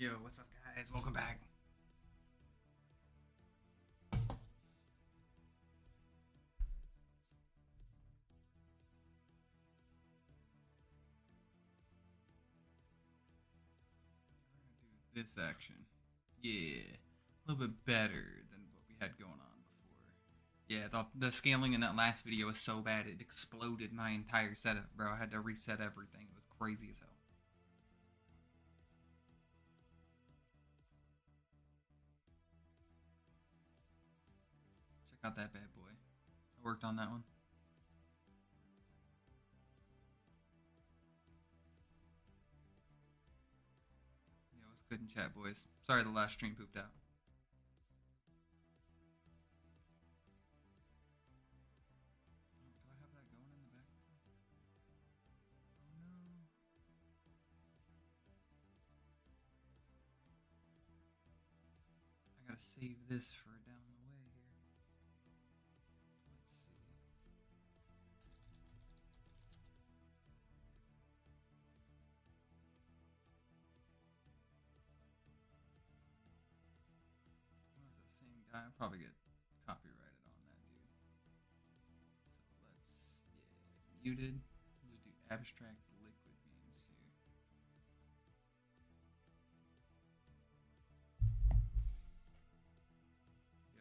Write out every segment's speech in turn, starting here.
Yo, what's up, guys? Welcome back. Do this action. Yeah, a little bit better than what we had going on before. Yeah, the scaling in that last video was so bad it exploded my entire setup, bro. I had to reset everything. It was crazy as hell. Check out that bad boy. I worked on that one. Yeah, what's good in chat, boys? Sorry the last stream pooped out. Save this for down the way here. Let's see. What is that same guy? I'll probably get copyrighted on that, dude. So let's, muted. We'll just do abstract liquid beams here.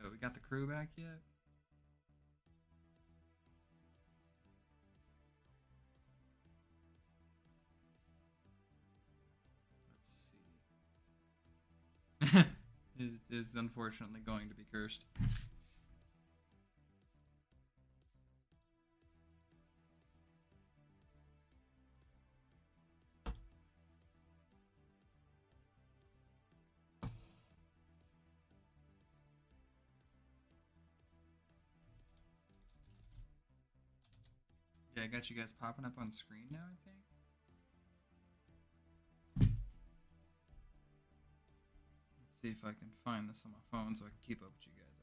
Yo, we got the crew back yet? Let's see. It is unfortunately going to be cursed. Yeah, I got you guys popping up on screen now, I think. Let's see if I can find this on my phone so I can keep up with you guys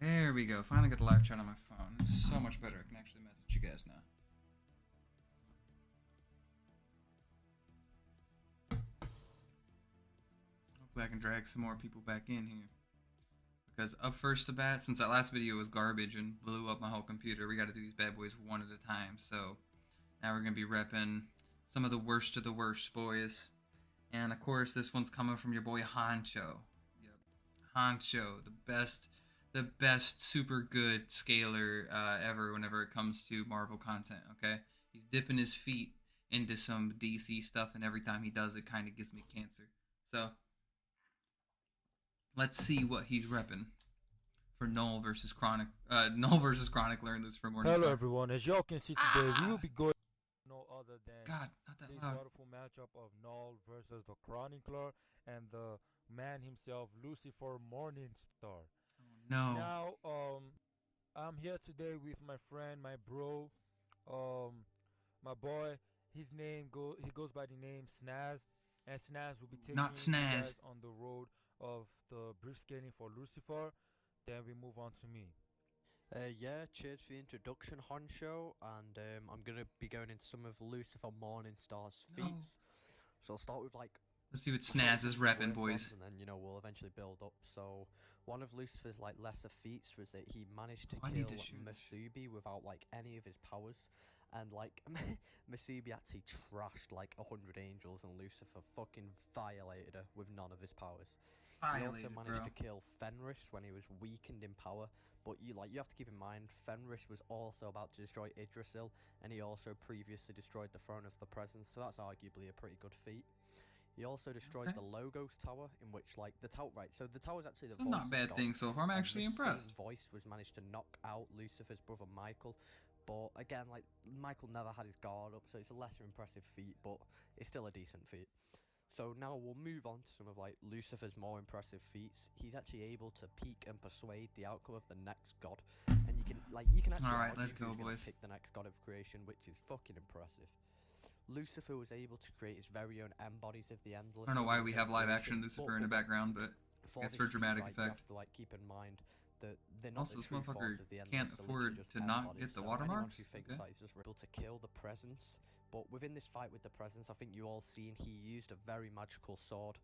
over here. There we go. Finally got the live chat on my phone. It's so much better. I can actually mess with you guys now. Hopefully I can drag some more people back in here. Because up first to bat, since that last video was garbage and blew up my whole computer, we got to do these bad boys one at a time. So now we're going to be repping some of the worst of the worst, boys. And of course, this one's coming from your boy Honcho. Yep, Honcho, the best super good scaler ever whenever it comes to Marvel content, okay? He's dipping his feet into some DC stuff, and every time he does, it kind of gives me cancer. So let's see what he's repping for Null versus Chronicler in this for Morning Hello Star. everyone, as y'all can see today, we will be going no other than God, not that this loud. wonderful matchup of Null versus the Chronicler and the man himself, Lucifer Morningstar. Oh, no. Now, I'm here today with my friend, my bro, my boy. He goes by the name Snaz, and Snaz will be taking Not you guys Snaz. on the road of the brief scaling for Lucifer. Then we move on to me. Yeah, cheers for the introduction, Honcho, and I'm gonna be going into some of Lucifer Morningstar's feats. So I'll start with like. Let's see what Snaz is repping, boys. And then we'll eventually build up. So one of Lucifer's like lesser feats was that he managed to I need kill to shoot. Masubi without like any of his powers, and like Masubi actually trashed like 100 angels, and Lucifer fucking violated her with none of his powers. He also managed to kill Fenris when he was weakened in power, but you have to keep in mind Fenris was also about to destroy Yggdrasil, and he also previously destroyed the Throne of the Presence, so that's arguably a pretty good feat. He also destroyed the Logos Tower, in which the tower, right? So the tower is actually the voice not bad of God, thing so far. I'm actually impressed. Same voice was managed to knock out Lucifer's brother Michael, but again, Michael never had his guard up, so it's a lesser impressive feat, but it's still a decent feat. So now we'll move on to some of Lucifer's more impressive feats. He's actually able to peek and persuade the outcome of the next god, and you can actually Alright, let's go, boys. Pick the next god of creation, which is fucking impressive. Lucifer was able to create his very own embodies of the endless. I don't know why we have live action Lucifer in the background, but it's for dramatic effect. You have to keep in mind they're not Also, the this true motherfucker forms of the enemy, can't so afford literally just to not embodies. get the So watermarks? anyone who thinks Okay. that he's just able to kill the presence, but within this fight with the presence, I think you all seen he used a very magical sword,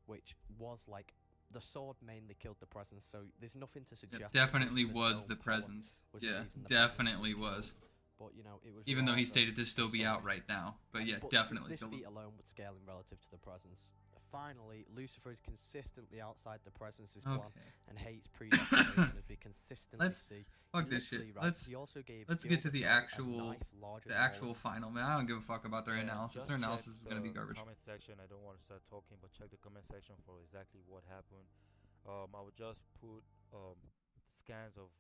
which was like the sword mainly killed the presence. So there's nothing to suggest. It definitely that was dome the power presence. was Yeah, reason the definitely presence was. killed. But you know, it was Even though he rather stated to still the be out sword. right now. But yeah, But definitely this killed feat him. alone would scale him relative to the presence. Finally, Lucifer is consistently outside the presence's Okay. plan and hates predestination as we consistently see. Fuck He this shit. literally, right, he also gave Let's get to the Gilbert a actual knife larger the than actual Roland. final, man. I don't give a fuck about their analysis. Just Their check analysis is gonna be the garbage. comment section. I don't want to start talking, but check the comment section for exactly what happened. I would just put scans of.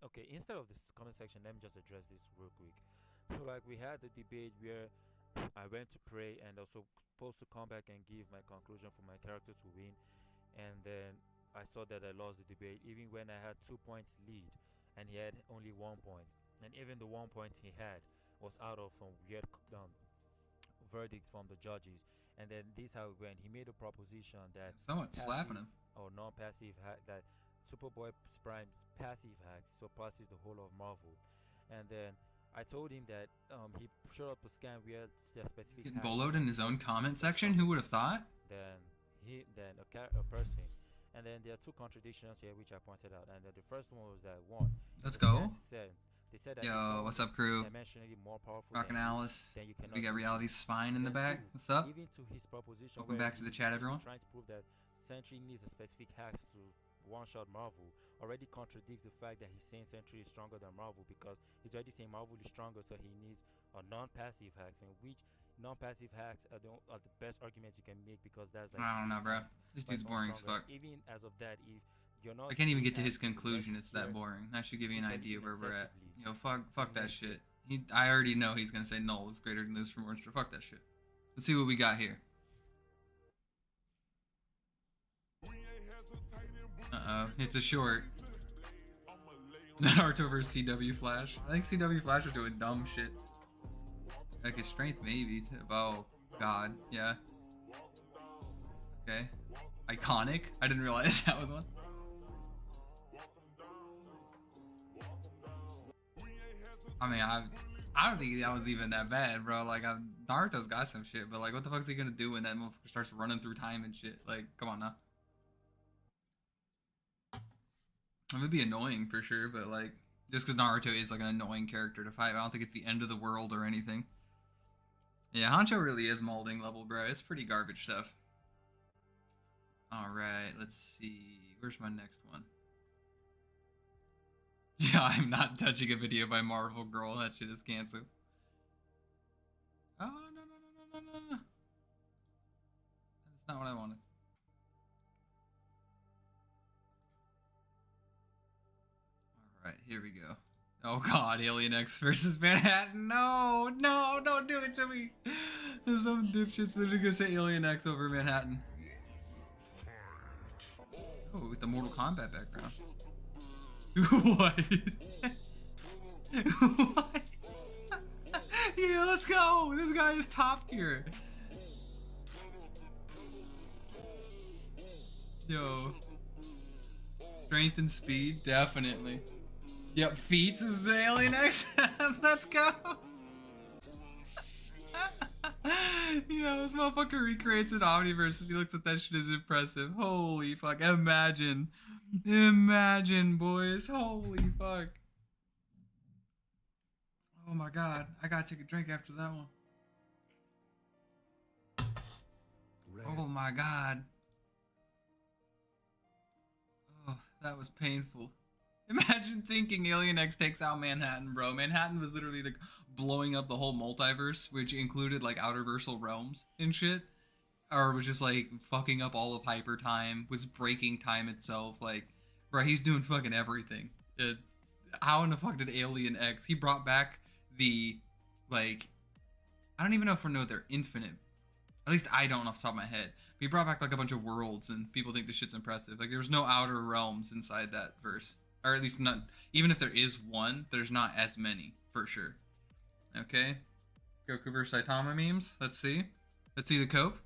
Okay, instead of this comment section, let me just address this real quick. So, like, we had the debate where I went to pray and also supposed to come back and give my conclusion for my character to win, and then I saw that I lost the debate, even when I had 2 points lead, and he had only 1 point, and even the 1 point he had was out of some weird verdicts from the judges. And then this how it went. He made a proposition that Someone's slapping him. or non-passive hack, that Superboy Prime's passive hacks surpasses the whole of Marvel. And then I told him that he showed up a scan where their specific Getting hack boloed in his own comment section? Who would have thought? then a person. And then there are two contradictions here which I pointed out. And the first one was that one. Let's the go. scans they said that Yo, what's up, crew? dimensionally more powerful Rockin' than you, Alice. then you cannot We got use it. Reality's spine in the Then back. two, What's up? Even to his proposition, Welcome where back to the chat, everyone. Trying to prove that Sentry needs a specific hacks to one-shot Marvel already contradicts the fact that he's saying Sentry is stronger than Marvel, because he's already saying Marvel is stronger, so he needs a non-passive hacks, and which non-passive hacks are the best arguments you can make, because that's like I don't know, bro. This by dude's far boring as stronger. fuck. Even as of that, if you're not I can't even get to using his hacks, conclusion. let's It's that hear- boring. That should give you an he can idea even where we're at. excessively Yo, fuck that make shit. I already know he's gonna say null is greater than this for Monster. Fuck that shit. Let's see what we got here. It's a short. Naruto versus CW Flash. I think CW Flash was doing dumb shit. Like his strength, maybe. Oh god, yeah. Okay. Iconic. I didn't realize that was one. I mean, I don't think that was even that bad, bro. Like, Naruto's got some shit, but like, what the fuck is he gonna do when that motherfucker starts running through time and shit? Like, come on now. It would be annoying for sure, but like, just because Naruto is like an annoying character to fight, I don't think it's the end of the world or anything. Yeah, Hancho really is molding level, bro. It's pretty garbage stuff. Alright, let's see. Where's my next one? Yeah, I'm not touching a video by Marvel Girl. That shit is canceled. Oh, no. That's not what I wanted. Alright, here we go. Oh god, Alien X versus Manhattan. No, don't do it to me. There's some dipshits that are gonna say Alien X over Manhattan. Oh, with the Mortal Kombat background. What? What? Yeah, let's go. This guy is top tier. Yo. Strength and speed, definitely. Yep, feats is the Alien X. Let's go. Yo, this motherfucker recreates an Omniverse and he looks at that shit as impressive. Holy fuck. Imagine, boys. Holy fuck. Oh my god. I gotta take a drink after that one. Oh my god. Oh, that was painful. Imagine thinking Alien X takes out Manhattan, bro. Manhattan was literally like blowing up the whole multiverse, which included like outerversal realms and shit. Or was just like fucking up all of hyper time, was breaking time itself. Like, bro, he's doing fucking everything. How in the fuck did Alien X? He brought back the, like, I don't even know if we know they're infinite. At least I don't off the top of my head. But he brought back like a bunch of worlds and people think this shit's impressive. Like, there's no outer realms inside that verse. Or at least not, even if there is one, there's not as many, for sure. Okay. Goku vs. Saitama memes. Let's see. Let's see the cope.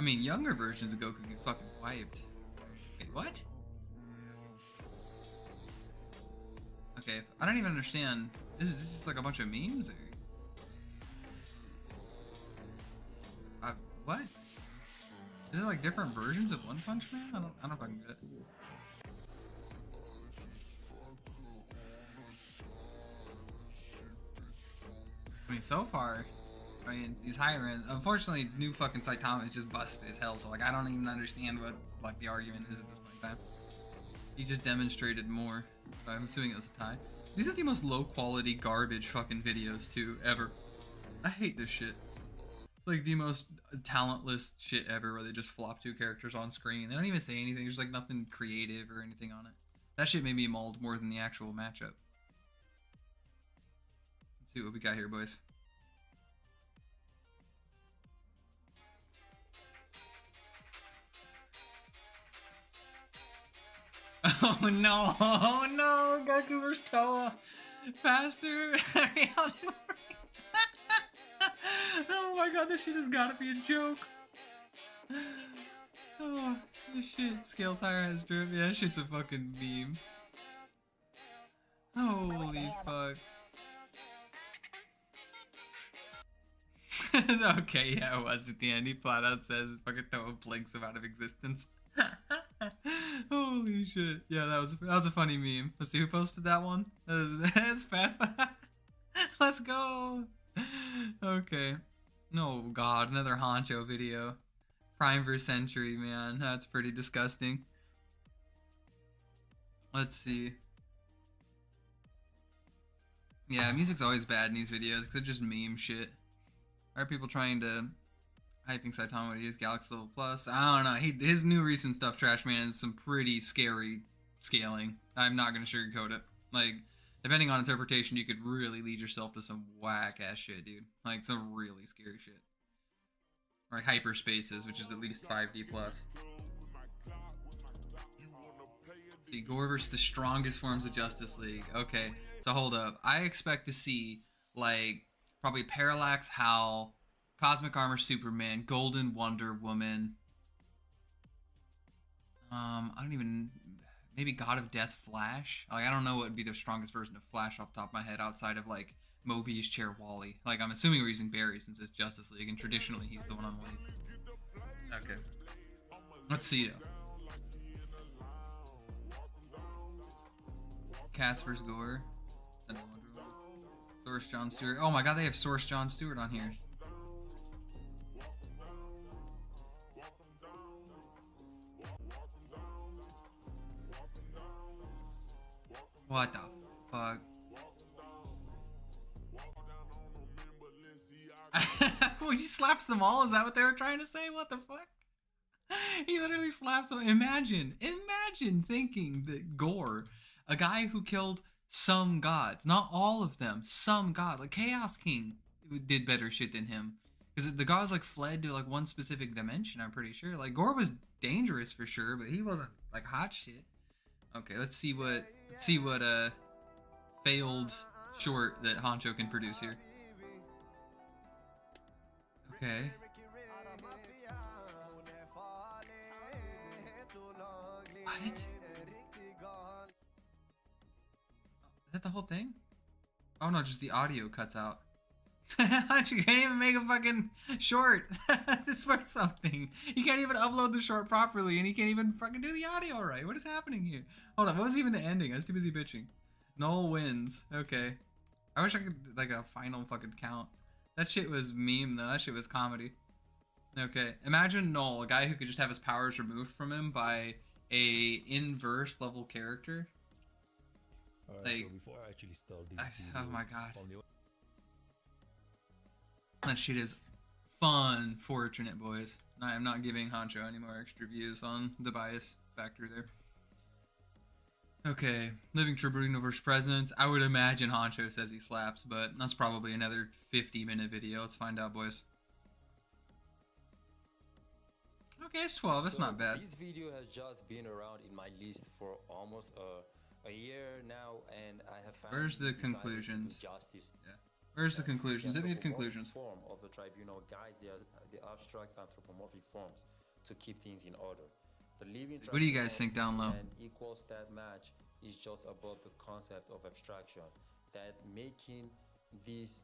I mean, younger versions of Goku get fucking wiped. Wait, what? Okay, I don't even understand. Is this just like a bunch of memes or? What? Is it like different versions of One Punch Man? I don't know if I can get it. I mean, so far, I mean, he's higher end. Unfortunately, new fucking Saitama is just busted as hell. So like, I don't even understand what like the argument is at this point in time. He just demonstrated more. So I'm assuming it was a tie. These are the most low quality garbage fucking videos too ever. I hate this shit. Like the most talentless shit ever, where they just flop two characters on screen. They don't even say anything. There's like nothing creative or anything on it. That shit made me mauled more than the actual matchup. Let's see what we got here, boys. Oh no! Oh no! Goku vs. Toa! Faster! Oh my god, this shit has gotta be a joke! Oh, this shit scales higher as drip. Yeah, that shit's a fucking meme. Holy fuck. Okay, yeah, it was at the end. He flat out says fucking Toa blinks him out of existence. Holy shit. Yeah, that was a funny meme. Let's see who posted that one. That's Pep. Let's go. Okay. Oh god, another Honcho video. Prime vs. Century, man. That's pretty disgusting. Let's see. Yeah, music's always bad in these videos because they're just meme shit. Are people trying to hyping Saitama when he is Galaxy Level Plus? I don't know. His new recent stuff, Trash Man, is some pretty scary scaling. I'm not gonna sugarcoat it. Like, depending on interpretation, you could really lead yourself to some whack ass shit, dude. Like some really scary shit. Or like Hyperspaces, which is at least 5D plus. See, Gore versus the strongest forms of Justice League. Okay, so hold up. I expect to see like probably Parallax Howl, Cosmic Armor Superman, Golden Wonder Woman. I don't even, maybe God of Death Flash. Like, I don't know what would be the strongest version of Flash off the top of my head outside of like Mobius Chair Wally. Like, I'm assuming we're using Barry since it's Justice League, and traditionally he's the one on the lead. Okay. Let's see though. Cats vs. Gore. Source John Stewart. Oh my god, they have Source John Stewart on here. What the fuck? He slaps them all? Is that what they were trying to say? What the fuck? He literally slaps them. Imagine thinking that Gore, a guy who killed some gods, not all of them, some gods, like Chaos King did better shit than him. Because the gods like fled to like one specific dimension, I'm pretty sure. Like Gore was dangerous for sure, but he wasn't like hot shit. Okay, let's see what failed short that Honcho can produce here. Okay. What? Is that the whole thing? Oh no, just the audio cuts out. You can't even make a fucking short. This is worth something. You can't even upload the short properly, and you can't even fucking do the audio right. What is happening here? Hold on, what was even the ending? I was too busy bitching. Noel wins. Okay. I wish I could, like, a final fucking count. That shit was meme, though. That shit was comedy. Okay. Imagine Noel, a guy who could just have his powers removed from him by a inverse level character. Alright, like, so before I actually start this oh my god. That shit is fun, fortunate, boys. I am not giving Honcho any more extra views on the bias factor there. Okay, Living Tribunal versus Presidents. I would imagine Honcho says he slaps, but that's probably another 50-minute video. Let's find out, boys. Okay, it's 12. That's not bad. This video has just been around in my list for almost a year now, and I have found. Where's the conclusions? Justice. Yeah. Where's the conclusions? Let me the conclusions. Form of the tribunal guides the abstract anthropomorphic forms to keep things in order. The living What do you guys think down low? An equal stat match is just above the concept of abstraction. That making these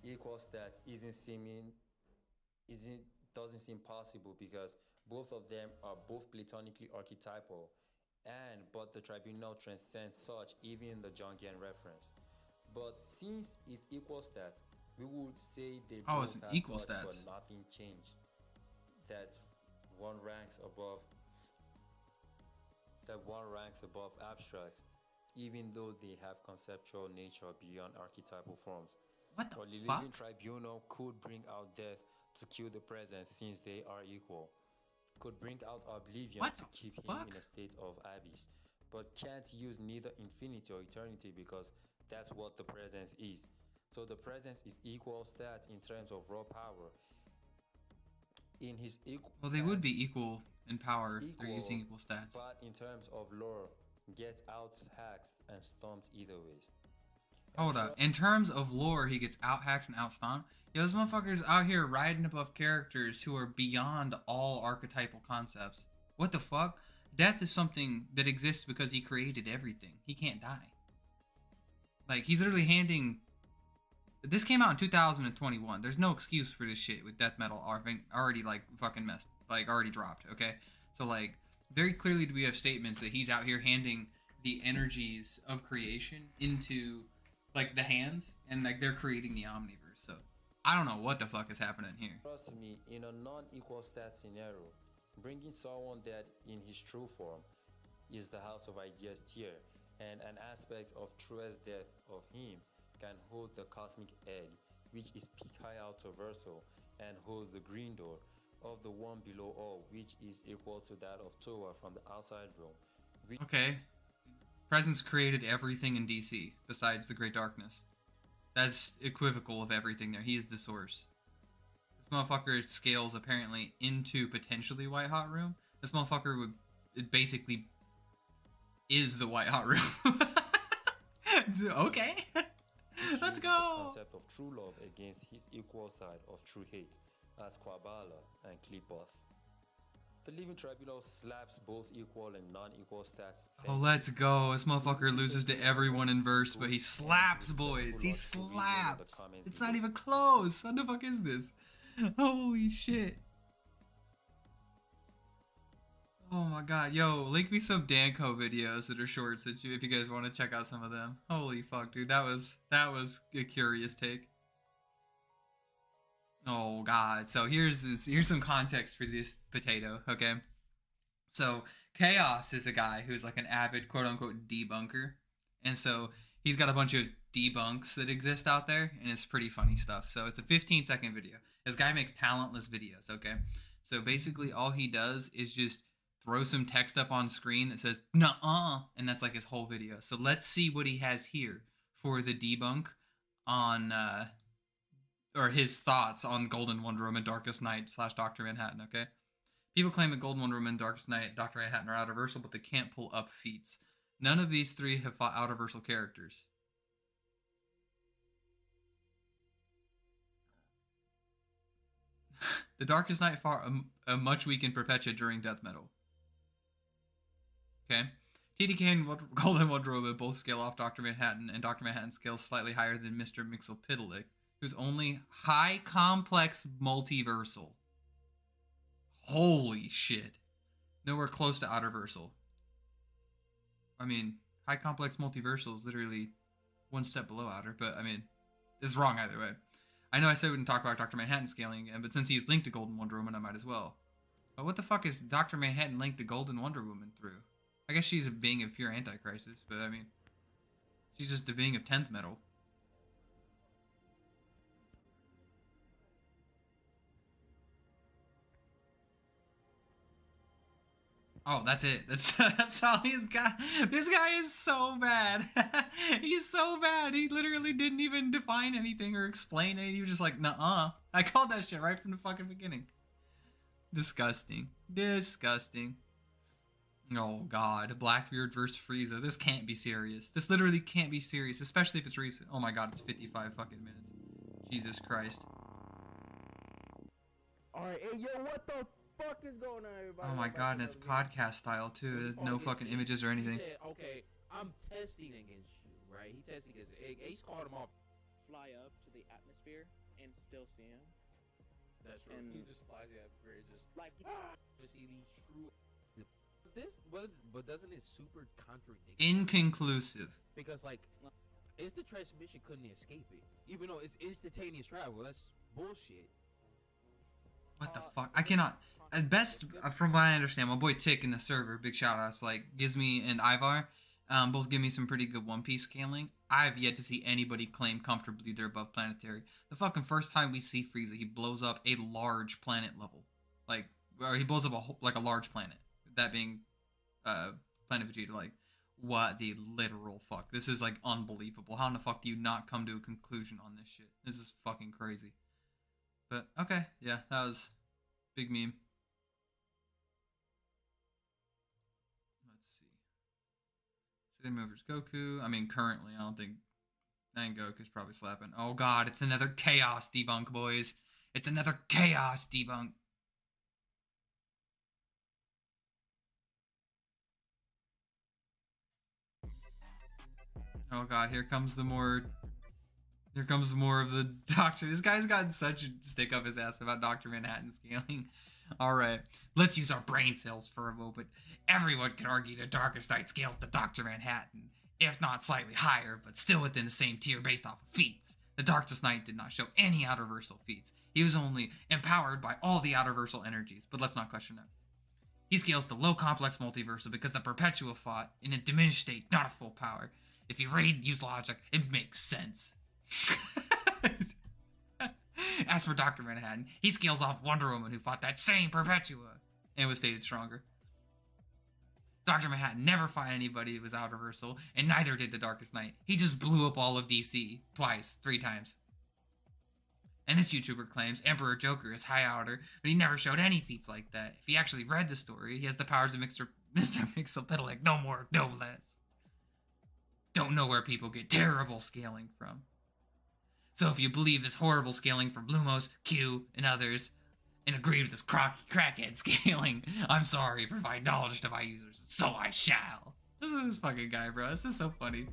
equal stats doesn't seem possible because both of them are both platonically archetypal, but the tribunal transcends such even in the Jungian reference. But since it's equal stats, we would say they both it's an have equal such, stats. but nothing changed. That one ranks above abstracts, even though they have conceptual nature beyond archetypal forms. What the But the fuck? living tribunal could bring out death to kill the present since they are equal. Could bring out oblivion What to the keep fuck? him in a state of abyss. But can't use neither infinity or eternity because that's what the presence is. So the presence is equal stats in terms of raw power. In his equal Well, they would be equal in power. They're equal, using equal stats. But in terms of lore, gets out-hacked and stomped either way. Hold up. In terms of lore, he gets out-hacked and out-stomped. Yo, this motherfucker's out here riding above characters who are beyond all archetypal concepts. What the fuck? Death is something that exists because he created everything. He can't die. Like, he's literally handing... This came out in 2021. There's no excuse for this shit with death metal already, like, fucking messed. Like, already dropped, okay? So, like, very clearly do we have statements that he's out here handing the energies of creation into, like, the hands, and, like, they're creating the Omniverse. So, I don't know what the fuck is happening here. Trust me, in a non-equal stat scenario, bringing someone that in his true form is the House of Ideas tier, and an aspect of truest death of him can hold the cosmic egg, which is peak high autoversal, and holds the green door of the one below all, which is equal to that of Toa from the outside realm. Okay. Presence created everything in DC, besides the Great Darkness. That's equivocal of everything there. He is the source. This motherfucker scales apparently into potentially White Hot Room. This motherfucker would... It basically is the White Hot Room. Okay. Let's go. The concept of true love against his equal side of true hate, as Quabala and Klipoth. The living tribunal slaps both equal and non-equal stats. Oh, let's go. This motherfucker loses to everyone in verse, but he slaps, boys. He slaps. It's not even close. What the fuck is this? Holy shit. Oh my god. Yo, link me some Danco videos that are shorts that if you guys want to check out some of them. Holy fuck, dude. That was a curious take. Oh god. So here's some context for this potato, okay? So Chaos is a guy who's like an avid quote unquote debunker. And so he's got a bunch of debunks that exist out there, and it's pretty funny stuff. So it's a 15-second video. This guy makes talentless videos, okay? So basically all he does is just throw some text up on screen that says "nuh-uh," and that's like his whole video. So let's see what he has here for the debunk on or his thoughts on Golden Wonder Woman, Darkest Night / Dr. Manhattan, okay? People claim that Golden Wonder Woman, Darkest Night, Dr. Manhattan are outerversal, but they can't pull up feats. None of these three have fought outerversal characters. The Darkest Night fought a much weakened Perpetua during Death Metal. Okay? TDK and Golden Wonder Woman both scale off Dr. Manhattan, and Dr. Manhattan scales slightly higher than Mr. Mixelpidalic, who's only high complex multiversal. Holy shit. Nowhere close to outerversal. I mean, high complex multiversal is literally one step below outer, but I mean, it's wrong either way. I know I said we wouldn't talk about Dr. Manhattan scaling again, but since he's linked to Golden Wonder Woman, I might as well. But what the fuck is Dr. Manhattan linked to Golden Wonder Woman through? I guess she's a being of pure anti-crisis, but I mean, she's just a being of 10th metal. Oh, that's it. That's all he's got. This guy is so bad. He's so bad. He literally didn't even define anything or explain anything. He was just like, nuh-uh. I called that shit right from the fucking beginning. Disgusting. Disgusting. Oh god, Blackbeard versus Frieza. This can't be serious. This literally can't be serious, especially if it's recent. Oh my god, it's 55 fucking minutes. Jesus Christ. Alright, hey yo, what the fuck is going on, everybody? Oh my god, and it's podcast style too. There's no fucking images or anything. He said, okay, I'm testing against you, right? He tested against Ace called him off. Fly up to the atmosphere and still see him. That's right. And He just flies the atmosphere, just like to see these true. But doesn't it super contradict? Inconclusive. Because like, instant transmission couldn't escape it, even though it's instantaneous travel. That's bullshit. What the fuck? I cannot. At best, from what I understand, my boy Tick in the server, big shout outs, like Gizmy and Ivar, both give me some pretty good One Piece scaling. I've yet to see anybody claim comfortably they're above planetary. The fucking first time we see Frieza, he blows up a large planet level, like, or he blows up a large planet. That being, Planet Vegeta. Like, what the literal fuck? This is like unbelievable. How in the fuck do you not come to a conclusion on this shit? This is fucking crazy. But okay, yeah, that was big meme. Let's see. City Movers Goku. I mean, currently, I think Goku's probably slapping. Oh god, it's another chaos debunk, boys. It's another chaos debunk. Oh god, here comes more of the Doctor. This guy's gotten such a stick up his ass about Dr. Manhattan scaling. Alright, let's use our brain cells for a moment. Everyone can argue the Darkest Night scales to Dr. Manhattan, if not slightly higher, but still within the same tier based off of feats. The Darkest Night did not show any outerversal feats. He was only empowered by all the outerversal energies, but let's not question that. He scales to low complex multiversal because the Perpetua fought in a diminished state, not a full power. If you use logic, it makes sense. As for Dr. Manhattan, he scales off Wonder Woman, who fought that same Perpetua and was stated stronger. Dr. Manhattan never fought anybody who was outerversal, and neither did the Darkest Night. He just blew up all of DC twice, 3 times. And this YouTuber claims Emperor Joker is high outer, but he never showed any feats like that. If he actually read the story, he has the powers of Mr. Mxyzptlk, no more, no less. Don't know where people get terrible scaling from. So if you believe this horrible scaling from Lumos, Q, and others, and agree with this crackhead scaling, I'm sorry, provide knowledge to my users, so I shall. This is this fucking guy, bro. This is so funny.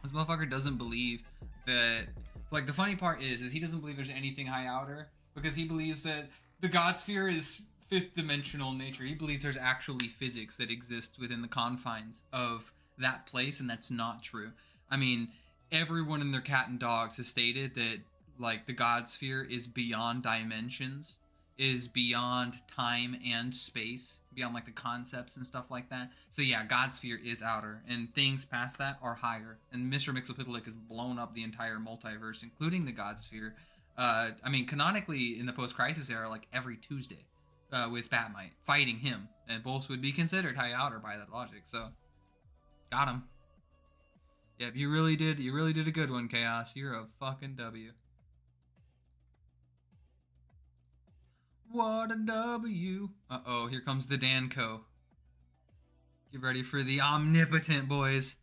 This motherfucker doesn't believe that... Like, the funny part is he doesn't believe there's anything high outer, because he believes that the God Sphere is 5th dimensional nature. He believes there's actually physics that exists within the confines of that place, and that's not true. I mean, everyone in their cat and dogs has stated that, like, the God Sphere is beyond dimensions, is beyond time and space, beyond, like, the concepts and stuff like that. So yeah, God Sphere is outer, and things past that are higher. And Mr. Mxyzptlk has blown up the entire multiverse, including the God Sphere. I mean, canonically, in the post-crisis era, like, every Tuesday, with Batmite, fighting him. And both would be considered high outer by that logic, so... Got him. Yep, you really did a good one, Chaos. You're a fucking W. What a W. Uh-oh, here comes the Danco. Get ready for the omnipotent, boys.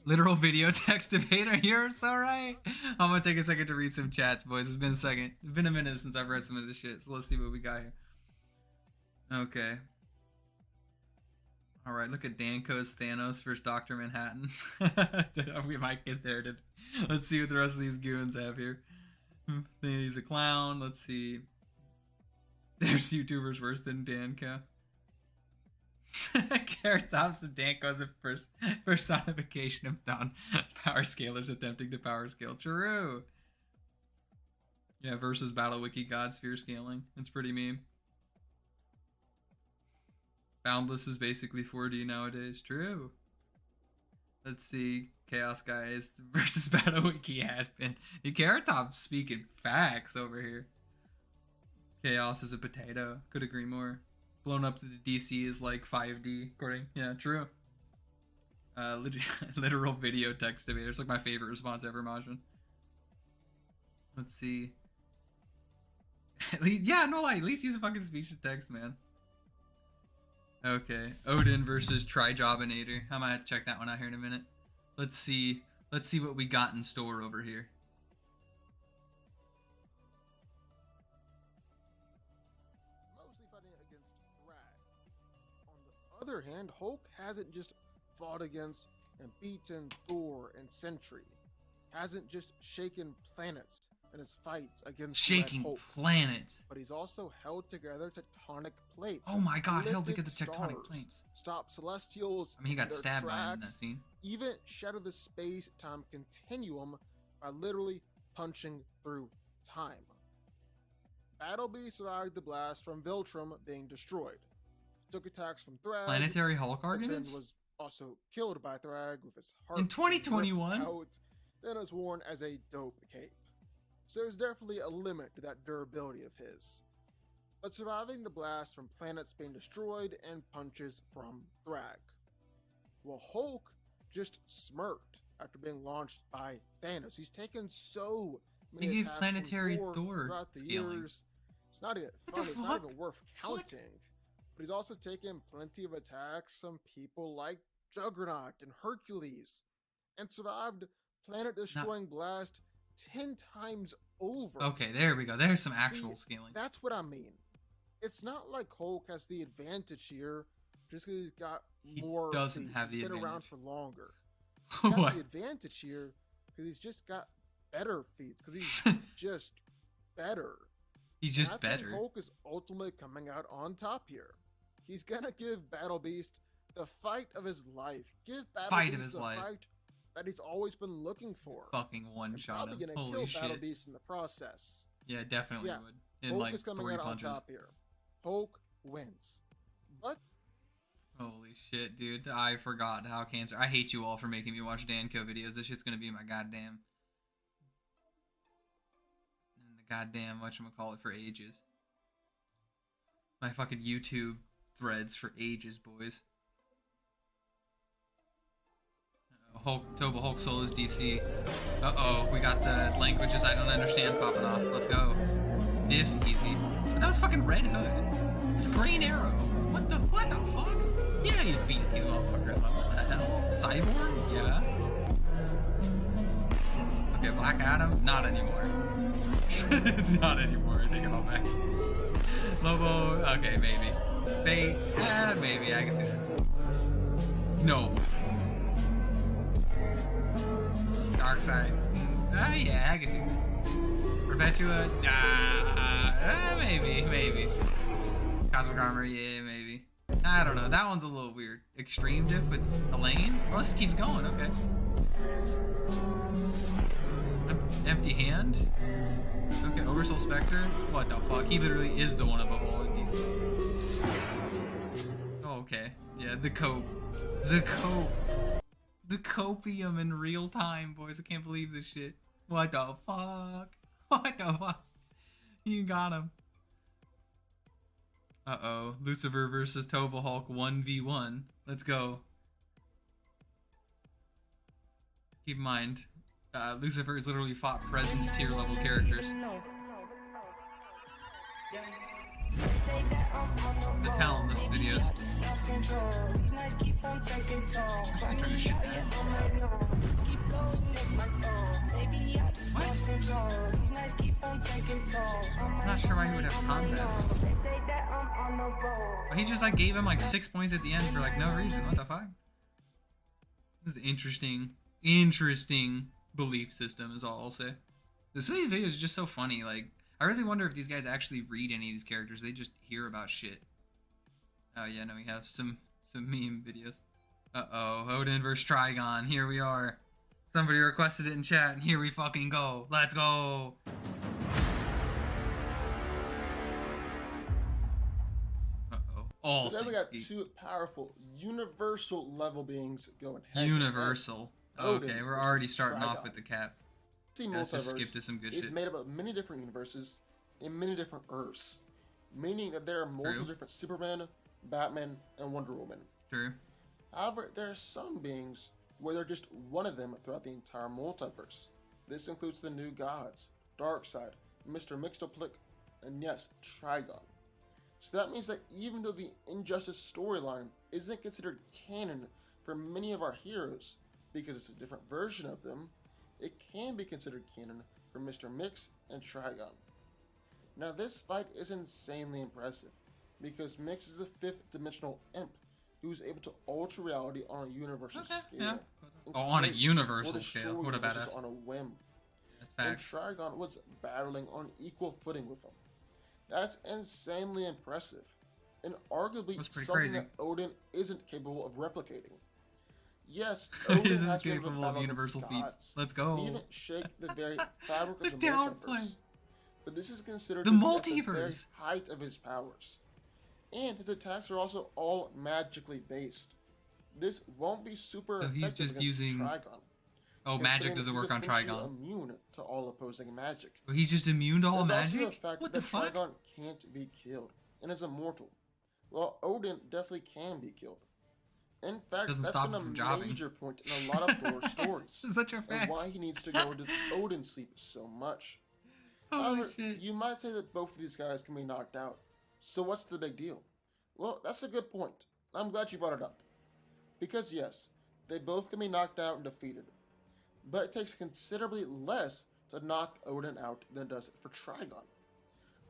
Literal video text debater, you're so right. I'm gonna take a second to read some chats, boys. It's been a second. It's been a minute since I've read some of this shit, so let's see what we got here. Okay. Alright, look at Danco's Thanos versus Dr. Manhattan. We might get there. Let's see what the rest of these goons have here. He's a clown. Let's see. There's YouTubers worse than Danco. Carrot Tops and Danco is a personification of Dawn. Power scalers attempting to power scale. True. Yeah, versus Battle Wiki God Sphere scaling. It's pretty meme. Boundless is basically 4D nowadays. True. Let's see. Chaos Guys versus Battle Wiki Admin. Carrot Top speaking facts over here. Chaos is a potato. Could agree more. Blown up to the DC is like 5D, according. Yeah, true. Literal video text debater. It's like my favorite response ever, Majin. Let's see. At least, yeah, no lie. At least use a fucking speech to text, man. Okay, Odin versus Trijobinator. I might have to check that one out here in a minute. Let's see what we got in store over here. Mostly fighting against Thrag. On the other hand, Hulk hasn't just fought against and beaten Thor and Sentry. Hasn't just shaken planets in his fights against shaking Hulk, planets. but he's also held together tectonic plates. Oh my god, held lifted together tectonic stars, plates. Stopped Celestials. I mean, he got in their stabbed by him in that tracks, scene. even shattered the space-time continuum by literally punching through time. Battlebee survived the blast from Viltrum being destroyed. Took attacks from Thrag. Planetary Hulk but then arguments? was also killed by Thrag with his heart In 2021? ripped out, then was worn as a dope cape. So there's definitely a limit to that durability of his. But surviving the blast from planets being destroyed and punches from Thrag. Well, Hulk just smirked after being launched by Thanos. He's taken so many He gave attacks from planetary Thor Thor throughout the scaling. years. It's not even What the fun. It's not fuck? even worth counting. But he's also taken plenty of attacks from people like Juggernaut and Hercules, and survived planet-destroying blast 10 times over. Okay, there we go. There's some actual See, scaling. That's what I mean. It's not like Hulk has the advantage here just because he's got He more doesn't feats. have He's the been around advantage. for longer. He's got What? the advantage here because he's just got better feats, because he's just better. He's And just I think better. Hulk is ultimately coming out on top here. He's gonna give Battle Beast the fight of his life. Give Battle Fight of Beast his the life. fight that he's always been looking for. Fucking one And shot probably him. gonna Holy kill shit. Battle Beast in the process. Yeah, definitely Yeah, would. In Hulk like is coming 3 out punches. on top here. Hulk wins. But Holy shit, dude. I forgot how cancer. I hate you all for making me watch Danco videos. This shit's gonna be my goddamn. And the goddamn, whatchamacallit, for ages. My fucking YouTube threads for ages, boys. Hulk, Toba Hulk Solos DC. Uh-oh, we got the languages I don't understand popping off. Let's go. Diff easy. But that was fucking Red Hood. It's Green Arrow. What the fuck? Yeah, you beat these motherfuckers. Like, what the hell? Cyborg? Yeah. Okay, Black Adam? Not anymore. Not anymore. I take it all back. Lobo? Okay, maybe. Fate? Maybe. I can see that. No. Darkseid? Yeah, I can see that. Perpetua? Maybe. Cosmic Armor? Yeah, maybe. I don't know. That one's a little weird. Extreme Diff with Elaine? Well, this keeps going. Okay. Empty Hand? Okay, Oversoul Spectre? What the fuck? He literally is the one above all in DC. Oh, okay. Yeah, the cope. The cope. The copium in real time, boys. I can't believe this shit. What the fuck? What the fuck? You got him. Uh-oh. Lucifer versus Toba Hulk 1v1. Let's go. Keep in mind, Lucifer has literally fought Presence tier level characters. The talent in this videos. I'm trying to shit What? I'm not sure why he would have combat. But he just like gave him like 6 points at the end for like no reason. What the fuck? This is interesting belief system is all I'll say. Some of these videos are just so funny. Like, I really wonder if these guys actually read any of these characters. They just hear about shit. Oh yeah, no, we have some meme videos. Uh-oh, Odin versus Trigon. Here we are. Somebody requested it in chat, and here we fucking go. Let's go. Uh-oh. All so then we things got geek. two powerful universal level beings going head to head. Universal. Odin Okay, we're already versus starting off Trigon. with the cap. See, Let's just multiverse skip to some good is shit. made up of many different universes in many different Earths, meaning that there are multiple True. different Superman, Batman, and Wonder Woman. True. However, there are some beings where they're just one of them throughout the entire multiverse. This includes the New Gods, Darkseid, Mr. Mixtoplick, and yes, Trigon. So that means that even though the Injustice storyline isn't considered canon for many of our heroes, because it's a different version of them, it can be considered canon for Mr. Mix and Trigon. Now this fight is insanely impressive, because Mix is a 5th dimensional imp who's able to alter reality on a universal scale. Yeah. Oh, on a universal scale. What a badass. On a whim. That's and Trigon was battling on equal footing with him. That's insanely impressive, and arguably something crazy. that Odin isn't capable of replicating. Yes, Odin isn't has been capable of universal feats. gods. Let's go. He even shake the very fabric The of the downplay. multiverse. But this is considered The to be at the very multiverse. height of his powers. And his attacks are also all magically based. This won't be super So he's effective just against using- Trigon. Oh, magic doesn't work on Trigon. Trigon. Immune to all opposing magic. Oh, he's just immune to all There's also magic? the fact What that the fuck? Trigon can't be killed and is immortal, while Odin definitely can be killed. In fact, Doesn't that's stop been him from a jobbing. major point in a lot of lore stories, Such a and fact. why he needs to go into Odin sleep so much. Holy However, shit. you might say that both of these guys can be knocked out. So what's the big deal? Well, that's a good point. I'm glad you brought it up. Because yes, they both can be knocked out and defeated. But it takes considerably less to knock Odin out than it does for Trigon.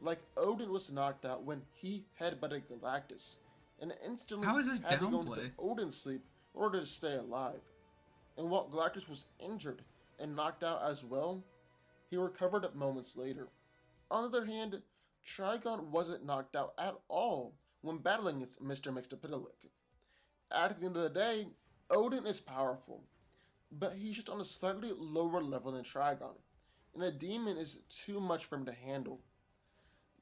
Like, Odin was knocked out when he headbutted Galactus, and instantly How is this had to go into downplay? Odin's sleep in order to stay alive. And while Galactus was injured and knocked out as well, he recovered moments later. On the other hand, Trigon wasn't knocked out at all when battling against Mr. Mxyzptlk. At the end of the day, Odin is powerful, but he's just on a slightly lower level than Trigon, and the demon is too much for him to handle.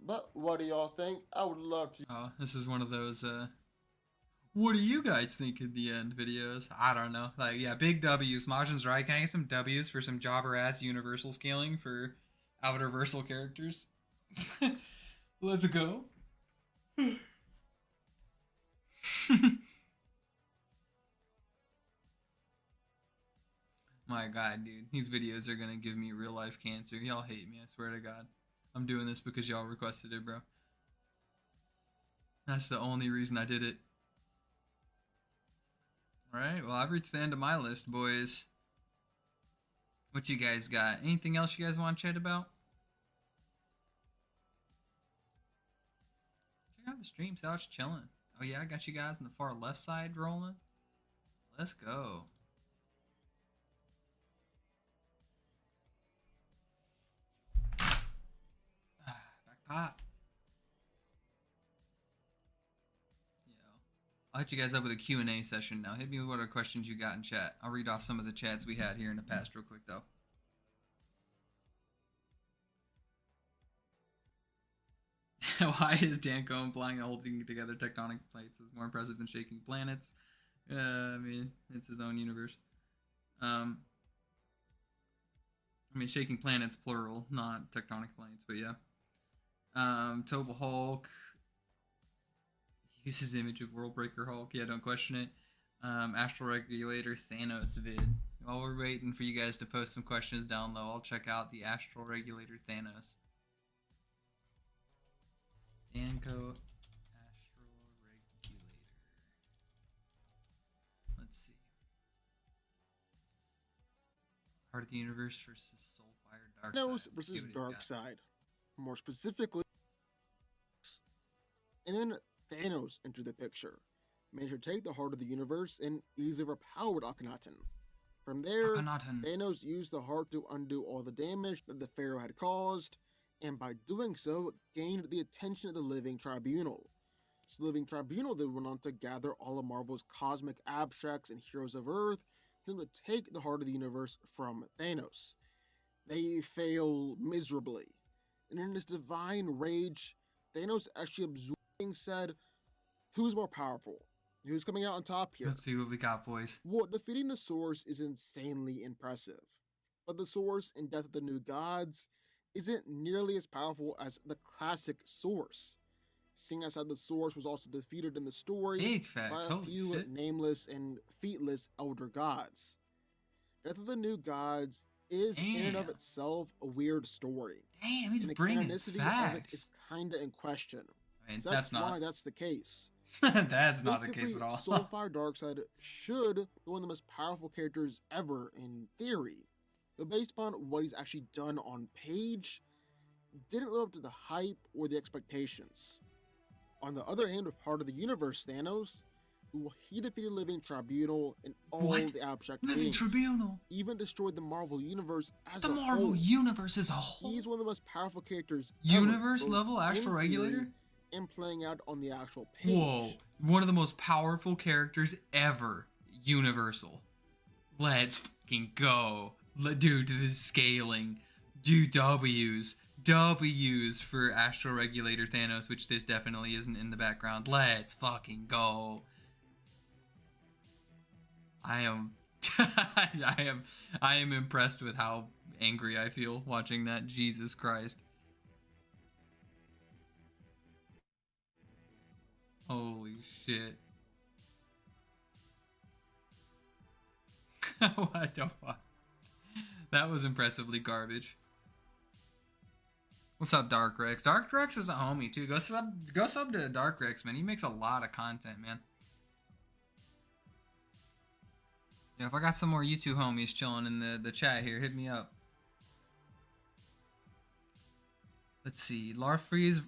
But what do y'all think? I would love to. Oh, this is one of those, what do you guys think in the end videos? I don't know. Like, yeah, big W's. Majin's right. Can I get some W's for some jobber-ass universal scaling for outerversal characters? Let's go. My god, dude. These videos are gonna give me real life cancer. Y'all hate me, I swear to god. I'm doing this because y'all requested it, bro. That's the only reason I did it. Alright, well, I've reached the end of my list, boys. What you guys got? Anything else you guys want to chat about? Check out the stream, so I was chilling. Oh yeah, I got you guys on the far left side rolling. Let's go. Back pop. I'll hit you guys up with a Q&A session now. Hit me with what other questions you got in chat. I'll read off some of the chats we had here in the past real quick, though. Why is Danko implying holding together tectonic plates is more impressive than shaking planets? I mean, it's his own universe. I mean, shaking planets, plural, not tectonic plates, but yeah. Toba Hulk. Uses image of Worldbreaker Hulk. Yeah, don't question it. Astral Regulator Thanos vid. While we're waiting for you guys to post some questions down low, I'll check out the Astral Regulator Thanos. Danko Astral Regulator. Let's see. Heart of the Universe versus Soulfire Thanos Darkseid. versus Darkseid. More specifically, and then Thanos entered the picture, managed to take the heart of the universe and easily overpowered Akhenaten. From there, Akhenaten. Thanos used the heart to undo all the damage that the Pharaoh had caused, and by doing so, gained the attention of the Living Tribunal. So the Living Tribunal then went on to gather all of Marvel's cosmic abstracts and heroes of Earth to take the heart of the universe from Thanos. They fail miserably, and in his divine rage, Thanos actually absorbed said, who's more powerful? Who's coming out on top here? Let's see what we got, boys. Well, defeating the Source is insanely impressive, but the Source in Death of the New Gods isn't nearly as powerful as the classic Source. Seeing as how the Source was also defeated in the story Big facts. by a Holy few shit. nameless and featless elder gods. Death of the New Gods is in and of Damn. itself a weird story. Damn, he's And the bringing canonicity facts. of it is kinda in question. mean, So that's why not. that's the case. That's not the case Basically, at all. Soulfire Darkseid should be one of the most powerful characters ever in theory. But based upon what he's actually done on page, didn't live up to the hype or the expectations. On the other hand, with Heart of the Universe Thanos, he defeated Living Tribunal and all What? the abstract Living beings. Tribunal. Even destroyed the Marvel Universe as The a Marvel whole. Universe as a whole. He's one of the most powerful characters Universe ever, both level in Astral theory Regulator? and playing out on the actual page. Whoa. One of the most powerful characters ever. Universal. Let's fucking go. Dude, the scaling. Do W's. W's for Astral Regulator Thanos, which this definitely isn't in the background. Let's fucking go. I am I am impressed with how angry I feel watching that. Jesus Christ. Holy shit. What the fuck? That was impressively garbage. What's up, Dark Rex? Dark Rex is a homie too. Go sub to Dark Rex, man. He makes a lot of content, man. Yeah, if I got some more YouTube homies chilling in the chat here, hit me up. Let's see. Larfleeze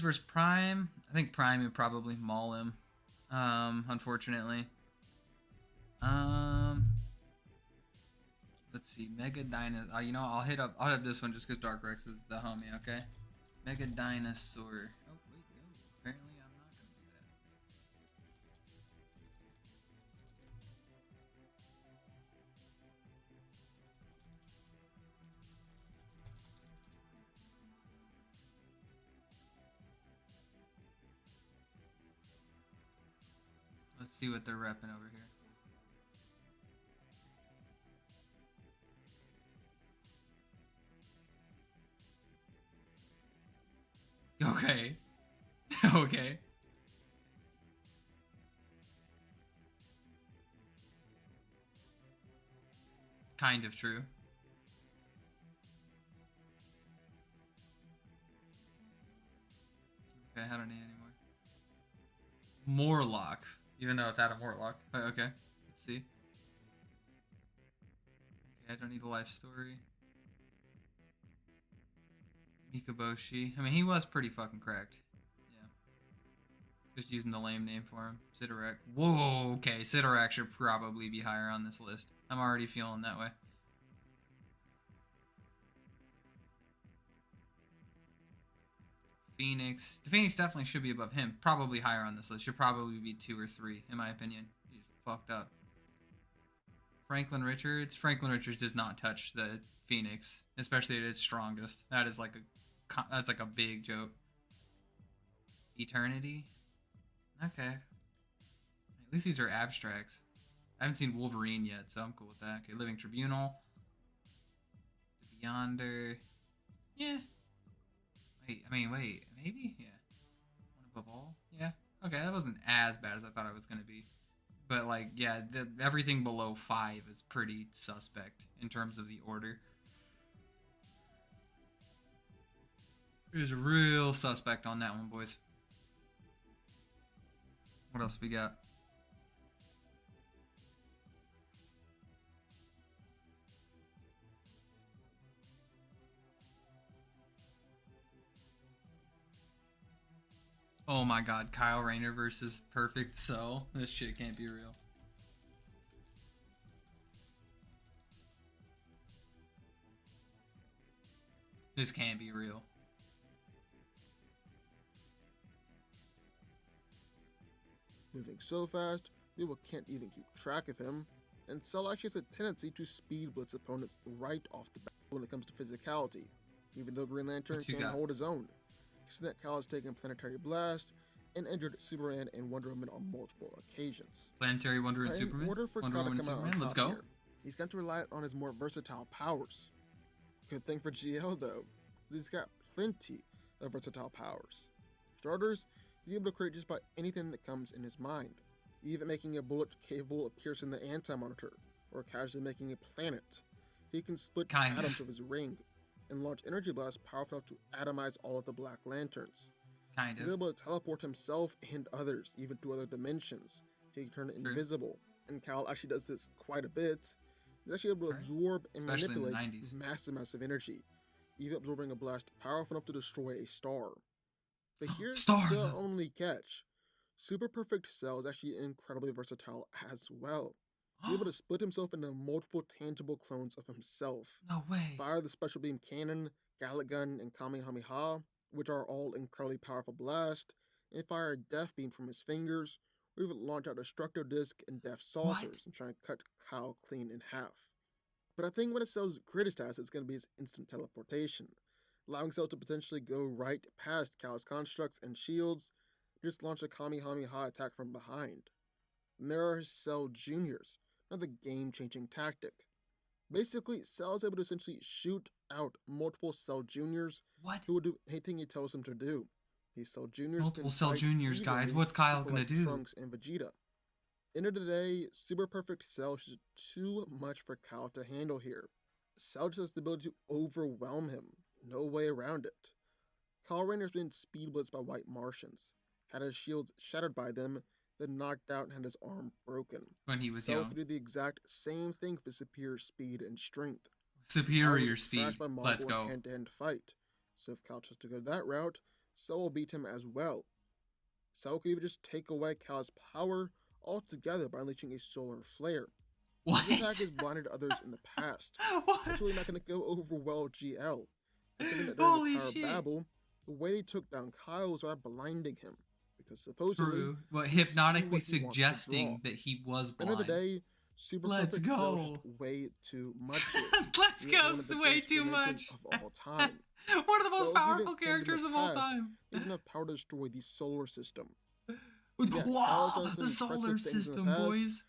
versus Prime. I think Prime would probably maul him. Unfortunately. Let's see. Mega Dinosaur. You know, I'll hit up this one just because Dark Rex is the homie, okay? Mega Dinosaur. Oh, wait, no. Apparently I'm not gonna do that. Let's see what they're repping over here. Okay. Okay. Kind of true. Okay, I don't need any more. Morlock. Even though it's out of Morlock. But okay. Let's see. Okay, I don't need a life story. Mikaboshi. I mean, he was pretty fucking cracked. Yeah. Just using the lame name for him. Sidorak. Whoa, okay. Sidorak should probably be higher on this list. I'm already feeling that way. Phoenix. The Phoenix definitely should be above him. Probably higher on this list. Should probably be 2 or 3, in my opinion. He's fucked up. Franklin Richards. Franklin Richards does not touch the Phoenix, especially at its strongest. That's like a big joke. Eternity. Okay. At least these are abstracts. I haven't seen Wolverine yet, so I'm cool with that. Okay, Living Tribunal. The Beyonder. Yeah. Wait, maybe? Yeah. One above all? Yeah. Okay, that wasn't as bad as I thought it was going to be. But, like, yeah, everything below 5 is pretty suspect in terms of the order. There's a real suspect on that one, boys. What else we got? Oh my god, Kyle Rayner versus Perfect Cell. This shit can't be real. This can't be real. Moving so fast, people can't even keep track of him, and Cell actually has a tendency to speed blitz opponents right off the bat when it comes to physicality, even though Green Lantern can hold his own. That Kyle has taken Planetary Blast and injured Superman and Wonder Woman on multiple occasions. Planetary Wonder and Superman? In order for Wonder Kyle to Woman come out Superman? on Let's top go. here, he's going to rely on his more versatile powers. Good thing for GL though, he's got plenty of versatile powers. Starters, he's able to create just about anything that comes in his mind, even making a bullet capable of piercing the Anti-Monitor, or casually making a planet. He can split atoms of his ring, and launch energy blasts powerful enough to atomize all of the Black Lanterns. Kind He's of. able to teleport himself and others, even to other dimensions. He can turn True. invisible, and Cal actually does this quite a bit. He's actually able to Right. absorb and Especially in the manipulate 90s. massive energy, even absorbing a blast powerful enough to destroy a star. But here's Star the level. only catch. Super Perfect Cell is actually incredibly versatile as well. He's able to split himself into multiple tangible clones of himself. No way. Fire the Special Beam Cannon, Gallic Gun, and Kamehameha, which are all incredibly powerful blasts, and fire a Death Beam from his fingers, or even launch out Destructo Disc and Death Saucers and try and cut Kyle clean in half. But I think one of Cell's greatest assets is going to be his instant teleportation, allowing Cell to potentially go right past Kyle's constructs and shields, and just launch a Kamehameha attack from behind. And there are his Cell Juniors, another game-changing tactic. Basically, Cell is able to essentially shoot out multiple Cell Juniors What? who will do anything he tells them to do. These Cell Juniors Multiple can Cell fight Juniors, guys. evenly What's Kyle people gonna like do? Trunks and Vegeta. End of the day, Super Perfect Cell is just too much for Kyle to handle here. Cell just has the ability to overwhelm him. No way around it. Kyle Rayner's been speed blitzed by white Martians, had his shields shattered by them, then knocked out and had his arm broken. When he was Cell young. could do the exact same thing for superior speed and strength. Superior Kyle was speed. thrashed by Mongol Let's in a go. hand-to-hand fight. So if Cal chose to go that route, Cell will beat him as well. Cell could even just take away Cal's power altogether by unleashing a solar flare. What? This attack has blinded others in the past. What? That's really not going to go over well GL. Considering that during Holy the Tower shit. Babel, the way they took down Kyle was by blinding him. Because supposedly, True. But you see hypnotically what he wants to suggesting draw. that he was At the end blind. of the day, Super Let's Perfect Cell is go. just way too much here. Let's He is go. one of the Way greatest too creations much. of all time. One of the most Cell's powerful even claimed in characters the of all past time. He has enough power to destroy the solar system. Wow, Kyle's done the some solar impressive things in the system, past. boys.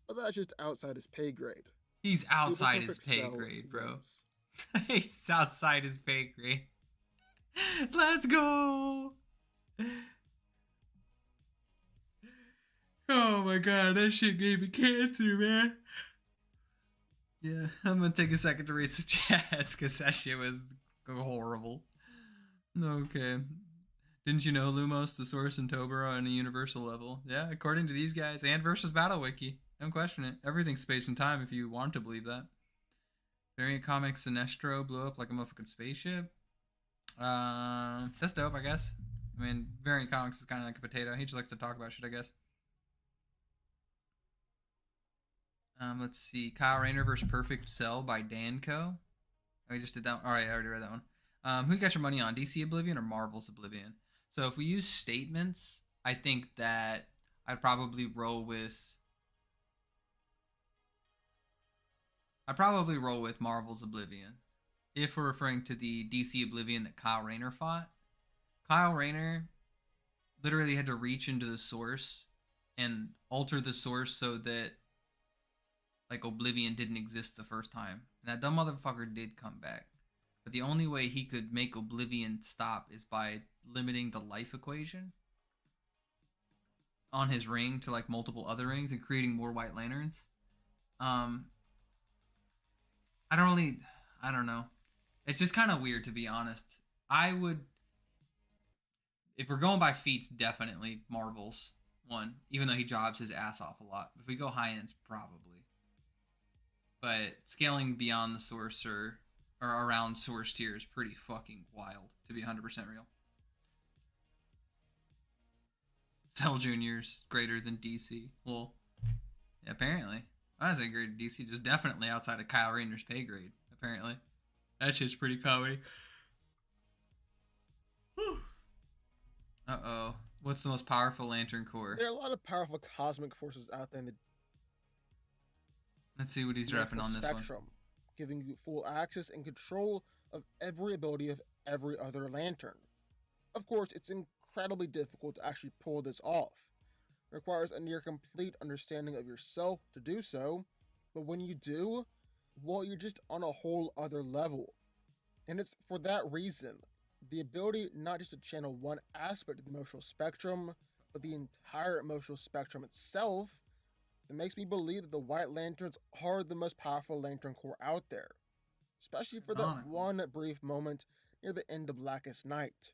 But that's just outside his pay grade. He's outside his Perfect pay Cell grade, bro. wins. He's outside his pay grade. Let's go. Oh my god, that shit gave me cancer, man. Yeah, I'm gonna take a second to read some chats because that shit was horrible. Okay. Didn't you know Lumos, the source, and Tobor on a universal level? Yeah, according to these guys, and versus Battle Wiki. Don't question it. Everything's space and time if you want to believe that. Variant Comics Sinestro blew up like a motherfucking spaceship. That's dope, I guess. I mean, Variant Comics is kind of like a potato. He just likes to talk about shit, I guess. Let's see. Kyle Rayner vs. Perfect Cell by Danco. Oh, we just did that one. Alright, I already read that one. Who you got your money on? DC Oblivion or Marvel's Oblivion? So if we use statements, I think that I'd probably roll with Marvel's Oblivion. If we're referring to the DC Oblivion that Kyle Rayner fought. Kyle Rayner literally had to reach into the source and alter the source so that like Oblivion didn't exist the first time. And that dumb motherfucker did come back. But the only way he could make Oblivion stop is by limiting the life equation on his ring to like multiple other rings and creating more White Lanterns. I don't know. It's just kind of weird, to be honest. I would, if we're going by feats, definitely Marvel's one, even though he jobs his ass off a lot. If we go high ends, probably. But scaling beyond the source or around source tier is pretty fucking wild, to be 100% real. Cell Junior's greater than DC. Well, yeah, apparently. I don't say greater than DC, just definitely outside of Kyle Rayner's pay grade, apparently. That shit's pretty comedy. Uh-oh. What's the most powerful Lantern Corps? There are a lot of powerful cosmic forces out there in the Let's see what he's repping on this spectrum, giving you full access and control of every ability of every other Lantern. Of course, it's incredibly difficult to actually pull this off. It requires a near complete understanding of yourself to do so, but when you do, well, you're just on a whole other level. And it's for that reason, the ability not just to channel one aspect of the emotional spectrum, but the entire emotional spectrum itself, it makes me believe that the White Lanterns are the most powerful Lantern Corps out there. Especially for that one brief moment near the end of Blackest Night,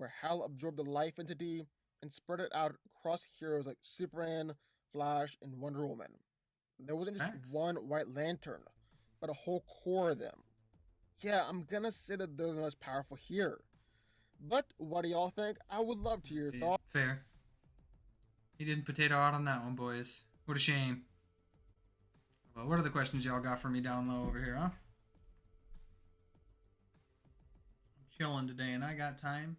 where Hal absorbed the life entity and spread it out across heroes like Superman, Flash, and Wonder Woman. There wasn't just one White Lantern, but a whole core of them. Yeah, I'm gonna say that they're the most powerful here. But what do y'all think? I would love to hear your thoughts. Fair. He didn't potato out on that one, boys. What a shame. Well, what are the questions y'all got for me down low over here, huh? I'm chilling today and I got time.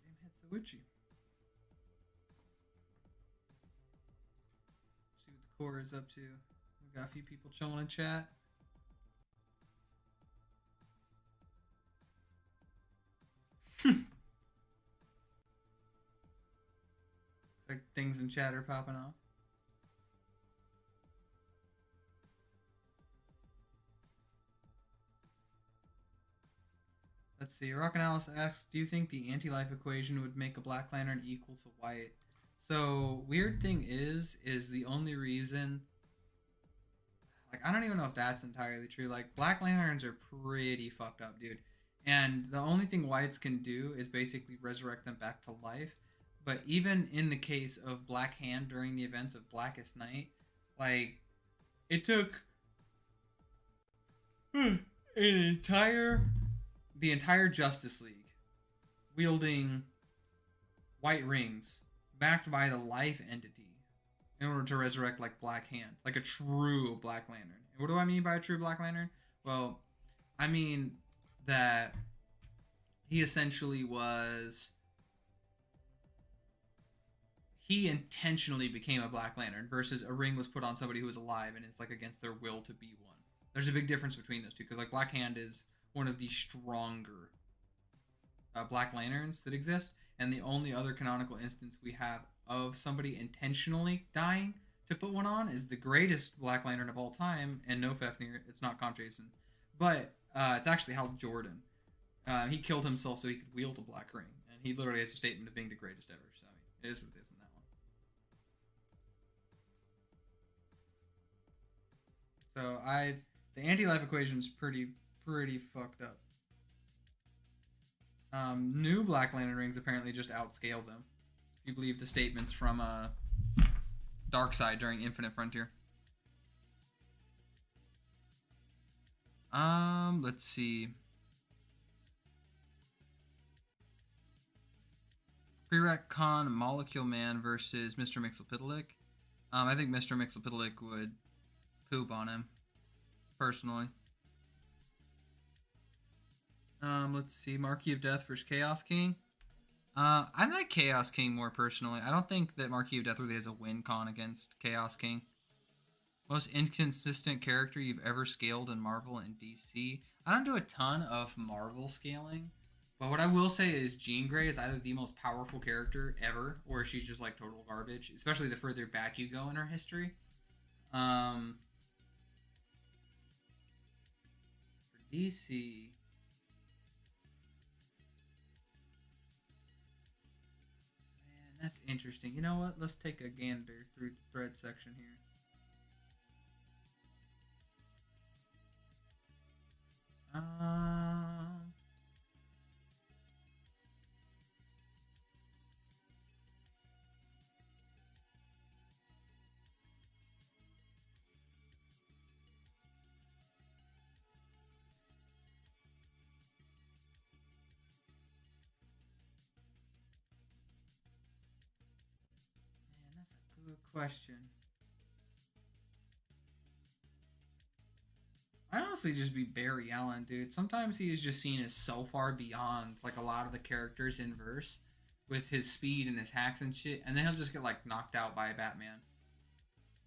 Damn Hitsawuchi. See what the core is up to. We got a few people chilling in chat. It's like things in chat are popping off. Let's see. Rockin' Alice asks, do you think the anti-life equation would make a Black Lantern equal to white? So, weird thing is the only reason... Like, I don't even know if that's entirely true. Like, Black Lanterns are pretty fucked up, dude. And the only thing whites can do is basically resurrect them back to life. But even in the case of Black Hand during the events of Blackest Night, like, it took the entire Justice League wielding white rings backed by the life entity in order to resurrect, like, Black Hand. Like a true Black Lantern. And what do I mean by a true Black Lantern? Well, I mean that he essentially was... He intentionally became a Black Lantern versus a ring was put on somebody who was alive and it's like against their will to be one. There's a big difference between those two because like Black Hand is one of the stronger Black Lanterns that exist, and the only other canonical instance we have of somebody intentionally dying to put one on is the greatest Black Lantern of all time, and no Fafnir, it's not Comp Jason, but it's actually Hal Jordan. He killed himself so he could wield a black ring, and he literally has a statement of being the greatest ever, so I mean, it is what it is in that one. So the anti-life equation is pretty fucked up. New Black Lantern rings apparently just outscale them, if you believe the statements from Darkseid during Infinite Frontier. Let's see. Prereq Con Molecule Man versus Mr. Mxyzptlk. I think Mr. Mxyzptlk would poop on him, personally. Let's see. Marquis of Death versus Chaos King. I like Chaos King more personally. I don't think that Marquis of Death really has a win con against Chaos King. Most inconsistent character you've ever scaled in Marvel and DC. I don't do a ton of Marvel scaling, but what I will say is Jean Grey is either the most powerful character ever, or she's just like total garbage, especially the further back you go in her history. For DC... That's interesting. You know what? Let's take a gander through the thread section here. Good question. I honestly just be Barry Allen, dude. Sometimes he is just seen as so far beyond like a lot of the characters in verse with his speed and his hacks and shit, and then he'll just get like knocked out by a Batman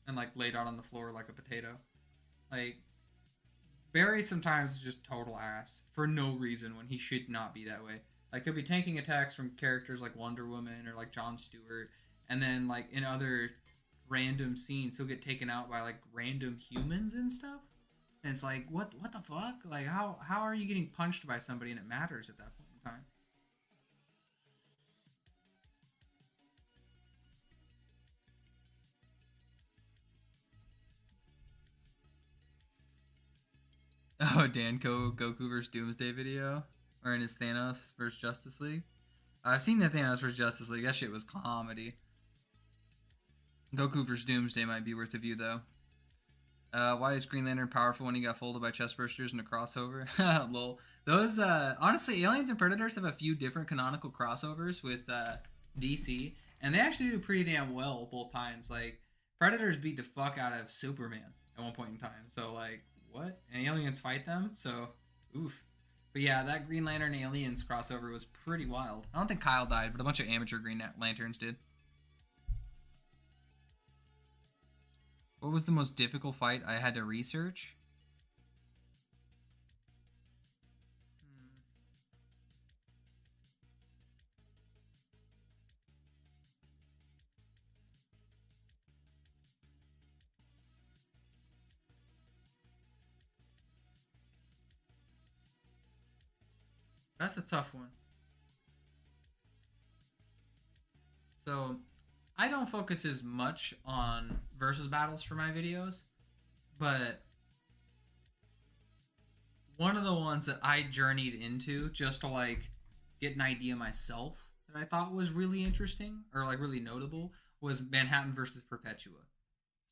and like laid out on the floor like a potato. Like Barry sometimes is just total ass for no reason when he should not be that way. Like he'll be tanking attacks from characters like Wonder Woman or like Jon Stewart. And then, like, in other random scenes, he'll get taken out by, like, random humans and stuff. And it's like, what the fuck? Like, how are you getting punched by somebody and it matters at that point in time? Oh, Danko Goku vs. Doomsday video. or in his Thanos versus Justice League. I've seen the Thanos versus Justice League. That shit was comedy. Goku vs. Doomsday might be worth a view, though. Why is Green Lantern powerful when he got folded by chestbursters in a crossover? Lol. Those, honestly, Aliens and Predators have a few different canonical crossovers with DC, and they actually do pretty damn well both times. Like, Predators beat the fuck out of Superman at one point in time. So, like, what? And Aliens fight them? So, oof. But yeah, that Green Lantern Aliens crossover was pretty wild. I don't think Kyle died, but a bunch of amateur Green Lanterns did. What was the most difficult fight I had to research? That's a tough one. So, I don't focus as much on versus battles for my videos, but one of the ones that I journeyed into just to like get an idea myself that I thought was really interesting or like really notable was Manhattan versus Perpetua.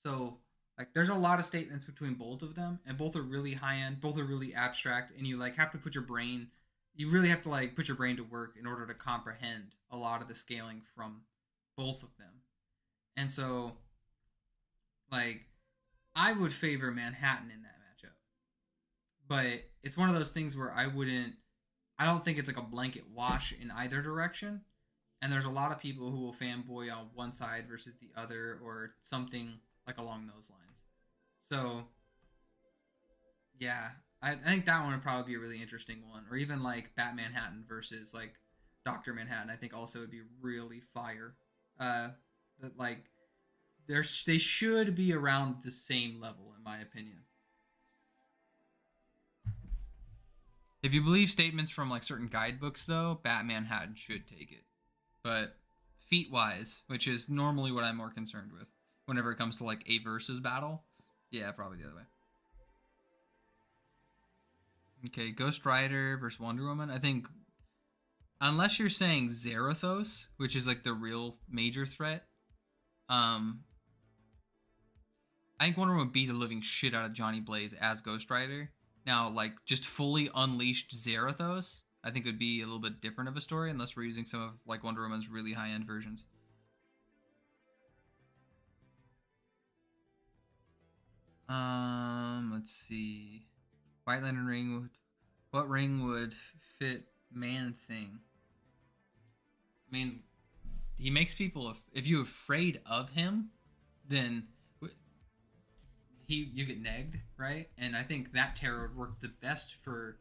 So like there's a lot of statements between both of them, and both are really high end, both are really abstract, and you like have to put your brain, you really have to like put your brain to work in order to comprehend a lot of the scaling from both of them. And so, like, I would favor Manhattan in that matchup. But it's one of those things where I don't think it's like a blanket wash in either direction. And there's a lot of people who will fanboy on one side versus the other or something like along those lines. So, yeah, I think that one would probably be a really interesting one. Or even like Batman Manhattan versus like Dr. Manhattan, I think also would be really fire. That like they should be around the same level in my opinion. If you believe statements from like certain guidebooks though, Batman Manhattan should take it. But feat wise, which is normally what I'm more concerned with whenever it comes to like a versus battle, yeah, probably the other way. Okay, Ghost Rider versus Wonder Woman. I think unless you're saying Zarathos, which is like the real major threat, I think Wonder Woman beat the living shit out of Johnny Blaze as Ghost Rider. Now, like, just fully unleashed Zarathos, I think would be a little bit different of a story, unless we're using some of, like, Wonder Woman's really high-end versions. Let's see. White Lantern ring. What ring would fit Man-Thing? I mean, he makes people, if you're afraid of him, then you get negged, right? And I think that terror would work the best for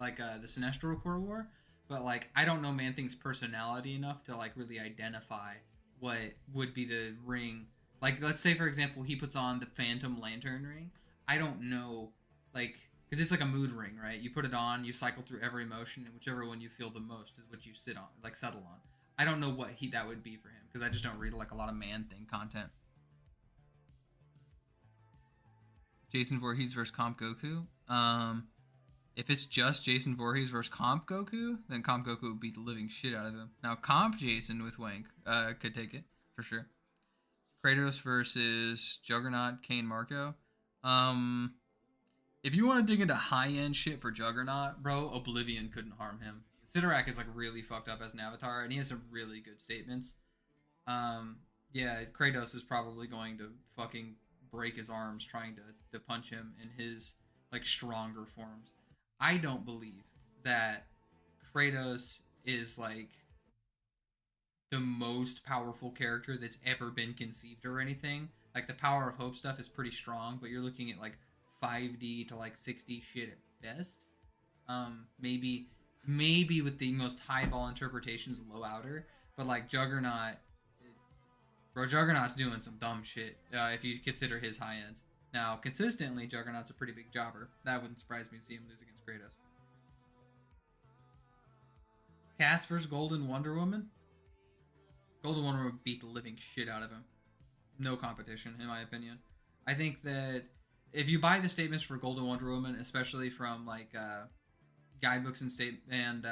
like the Sinestro Corps War, but like I don't know Man-Thing's personality enough to like really identify what would be the ring. Like let's say for example he puts on the Phantom Lantern ring. I don't know, like, because it's like a mood ring, right? You put it on, you cycle through every emotion, and whichever one you feel the most is what you sit on, like settle on. I don't know what that would be for him because I just don't read like a lot of Man-Thing content. Jason Voorhees versus Comp Goku. If it's just Jason Voorhees versus Comp Goku, then Comp Goku would beat the living shit out of him. Now Comp Jason with Wank could take it for sure. Kratos versus Juggernaut, Kane Marco. If you want to dig into high end shit for Juggernaut, bro, Oblivion couldn't harm him. Sidorak is like really fucked up as an avatar, and he has some really good statements. Yeah, Kratos is probably going to fucking break his arms trying to punch him in his like stronger forms. I don't believe that Kratos is like the most powerful character that's ever been conceived or anything. Like the Power of Hope stuff is pretty strong, but you're looking at like 5D to like 6D shit at best. Maybe with the most highball interpretations low outer, but like Juggernaut, bro, Juggernaut's doing some dumb shit if you consider his high ends. Now, consistently, Juggernaut's a pretty big jobber. That wouldn't surprise me to see him lose against Kratos. Cass versus Golden Wonder Woman. Golden Wonder Woman beat the living shit out of him. No competition, in my opinion. I think that if you buy the statements for Golden Wonder Woman, especially from like guidebooks and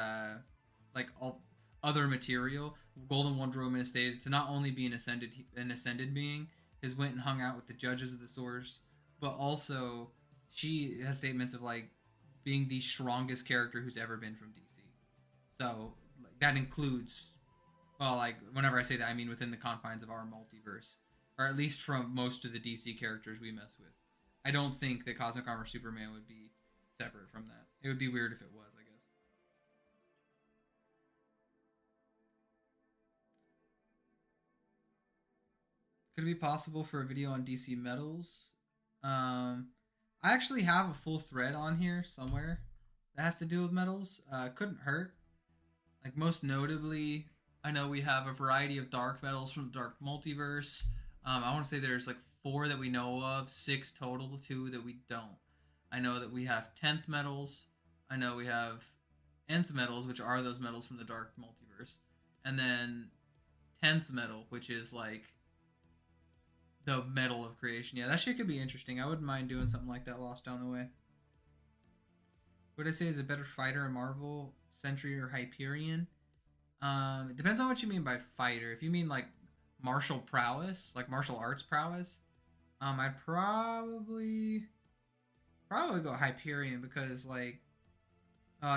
like all other material, Golden Wonder Woman is stated to not only be an ascended being, has went and hung out with the judges of the Source, but also she has statements of like being the strongest character who's ever been from DC. So like, that includes, well, like whenever I say that, I mean within the confines of our multiverse, or at least from most of the DC characters we mess with. I don't think that Cosmic Armor Superman would be separate from that. It would be weird if it was, I guess. Could it be possible for a video on DC metals? I actually have a full thread on here somewhere that has to do with metals. Couldn't hurt. Like most notably, I know we have a variety of dark metals from the Dark Multiverse. I want to say there's like 4 that we know of, 6 total, 2 that we don't. I know that we have 10th metals. I know we have nth metals, which are those metals from the Dark Multiverse. And then 10th metal, which is like the metal of creation. Yeah, that shit could be interesting. I wouldn't mind doing something like that lost down the way. Would I say is a better fighter in Marvel, Sentry, or Hyperion? It depends on what you mean by fighter. If you mean like martial prowess, like martial arts prowess, I'd probably go Hyperion because like,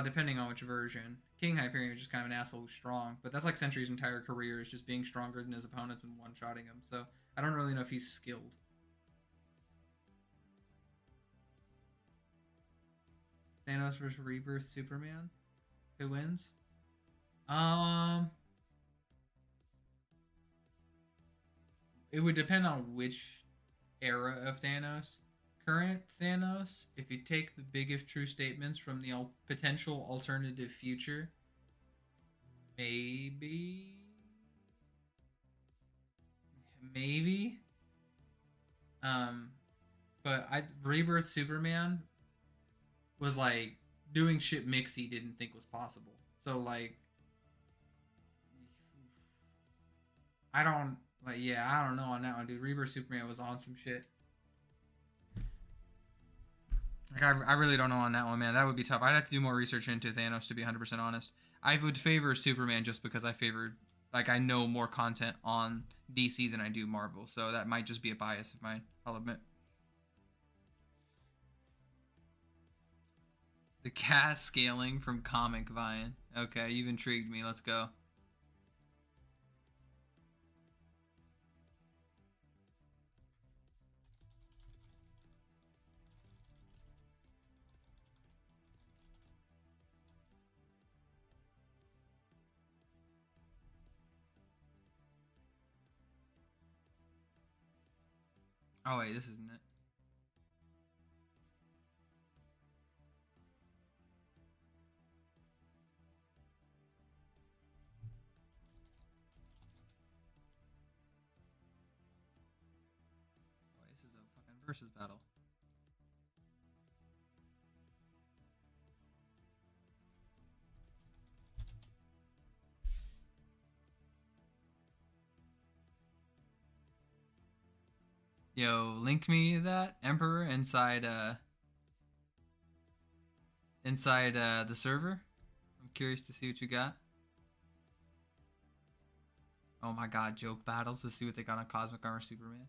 depending on which version. King Hyperion is just kind of an asshole who's strong, but that's like Sentry's entire career is just being stronger than his opponents and one-shotting him. So I don't really know if he's skilled. Thanos versus Rebirth Superman. Who wins? It would depend on which era of Thanos. Current Thanos, if you take the biggest true statements from the potential alternative future, maybe. But Rebirth Superman was like doing shit Mixie didn't think was possible. So like, I don't know on that one, dude. Rebirth Superman was on some shit. Like, I really don't know on that one, man. That would be tough. I'd have to do more research into Thanos to be 100% honest. I would favor Superman just because I know more content on DC than I do Marvel. So that might just be a bias of mine, I'll admit. The cast scaling from Comic Vine. Okay, you've intrigued me. Let's go. Oh wait, this isn't it. Oh, wait, this is a fucking versus battle. Yo, link me that Emperor inside the server. I'm curious to see what you got. Oh my god, joke battles. Let's see what they got on Cosmic Armor Superman.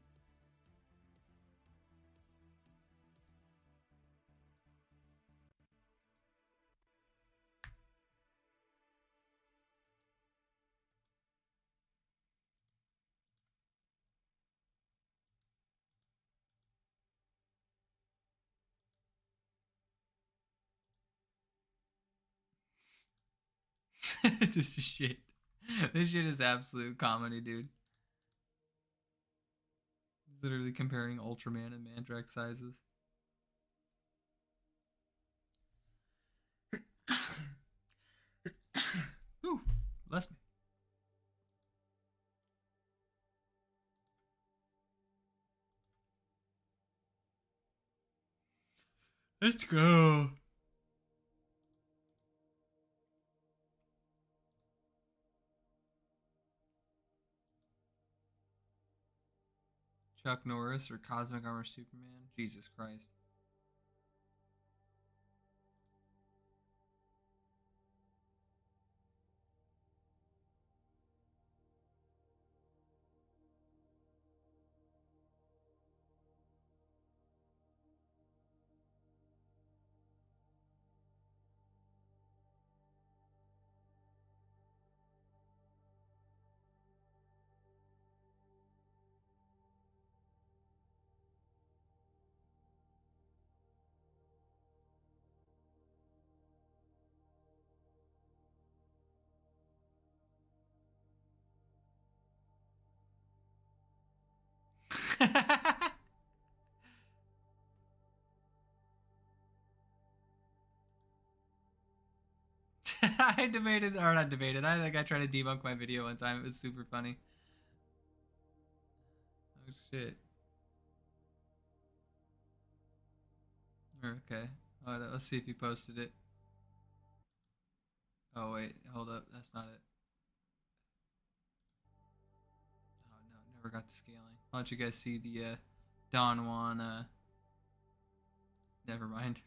This shit. This shit is absolute comedy, dude. Literally comparing Ultraman and Mandrake sizes. Ooh, bless me. Let's go. Chuck Norris or Cosmic Armor Superman? Jesus Christ. I debated, or not debated. I think I tried to debunk my video one time. It was super funny. Oh shit. Okay. Hold up. Let's see if he posted it. Oh wait, hold up. That's not it. Oh no, never got the scaling. I'll let you guys see the Don Juan. Never mind.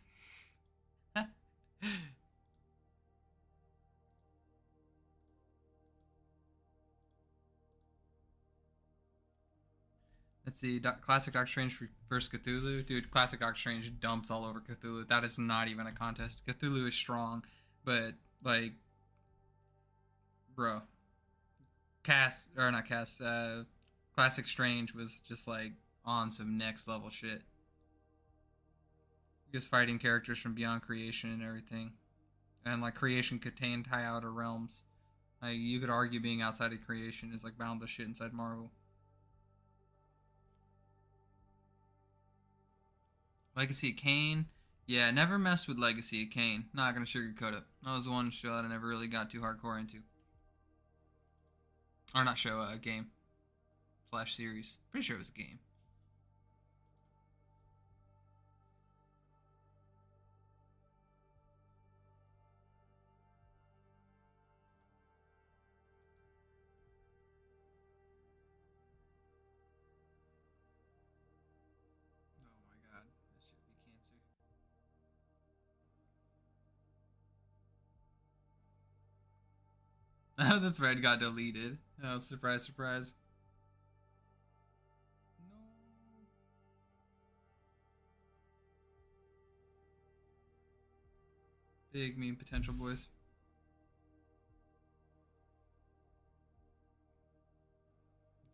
Let's see. Classic Doctor Strange versus Cthulhu. Dude, Classic Doctor Strange dumps all over Cthulhu. That is not even a contest. Cthulhu is strong, but, like, bro. Classic Strange was just, like, on some next level shit. Just fighting characters from beyond creation and everything. And, like, creation contained high outer realms. Like, you could argue being outside of creation is, like, boundless shit inside Marvel. Legacy of Kain. Yeah, never messed with Legacy of Kain. Not gonna sugarcoat it. That was one show that I never really got too hardcore into. Or not show, game. / series. Pretty sure it was a game. Oh, the thread got deleted. Oh, surprise, surprise. No. Big meme potential, boys.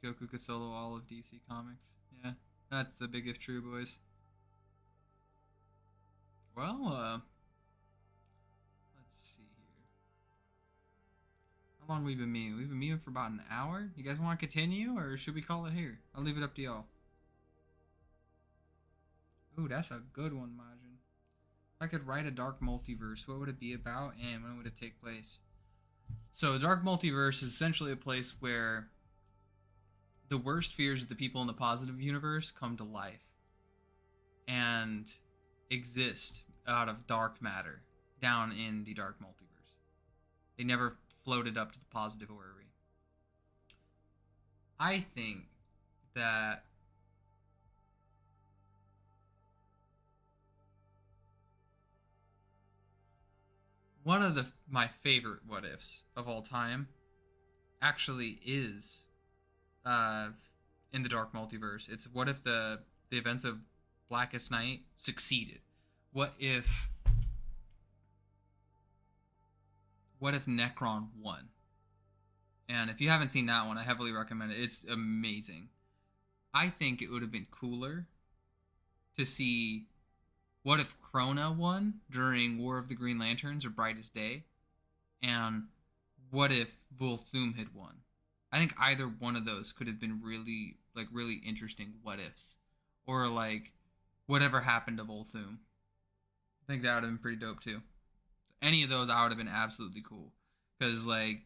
Goku could solo all of DC Comics. Yeah, that's the big if true, boys. Well, let's see here. How long have we been memeing? We've been memeing for about an hour. You guys want to continue, or should we call it here? I'll leave it up to y'all. Ooh, that's a good one, Majin. If I could write a dark multiverse, what would it be about, and when would it take place? So, a dark multiverse is essentially a place where the worst fears of the people in the positive universe come to life and exist out of dark matter down in the dark multiverse. They never floated up to the positive orrery. I think that one of my favorite what ifs of all time actually is in the dark multiverse. It's what if the events of Blackest Night succeeded? What if Necron won? And if you haven't seen that one, I heavily recommend it. It's amazing. I think it would have been cooler to see what if Krona won during War of the Green Lanterns or Brightest Day, and what if Volthoom had won. I think either one of those could have been really interesting what ifs, or like whatever happened to Volthoom. I think that would have been pretty dope too. Any of those I would have been absolutely cool, because like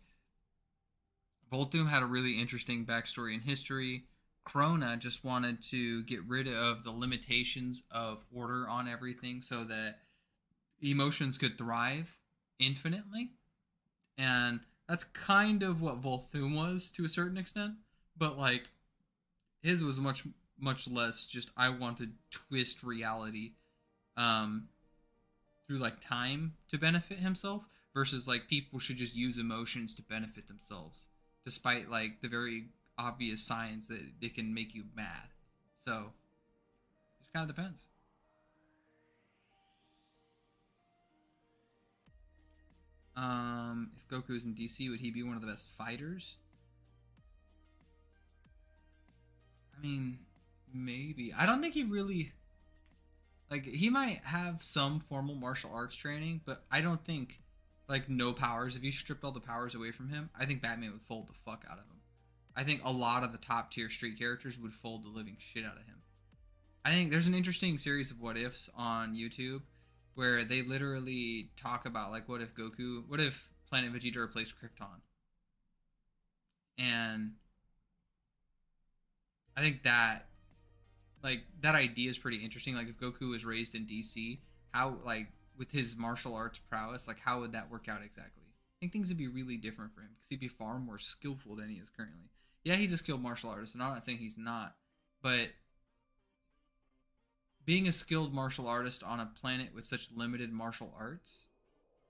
Volthoom had a really interesting backstory in history. Krona just wanted to get rid of the limitations of order on everything so that emotions could thrive infinitely. And that's kind of what Volthoom was to a certain extent. But like his was much less just I want to twist reality through like time to benefit himself, versus like people should just use emotions to benefit themselves, despite like the very obvious signs that it can make you mad. So it just kind of depends. If Goku is in DC, would he be one of the best fighters? I mean, maybe. I don't think he really, like, he might have some formal martial arts training, but I don't think, like, no powers. If you stripped all the powers away from him, I think Batman would fold the fuck out of him. I think a lot of the top tier street characters would fold the living shit out of him. I think there's an interesting series of what ifs on YouTube where they literally talk about like what if Planet Vegeta replaced Krypton. And I think that, like, that idea is pretty interesting. Like, if Goku was raised in DC, how, like, with his martial arts prowess, like, how would that work out exactly? I think things would be really different for him because he'd be far more skillful than he is currently. Yeah, he's a skilled martial artist, and I'm not saying he's not, but being a skilled martial artist on a planet with such limited martial arts,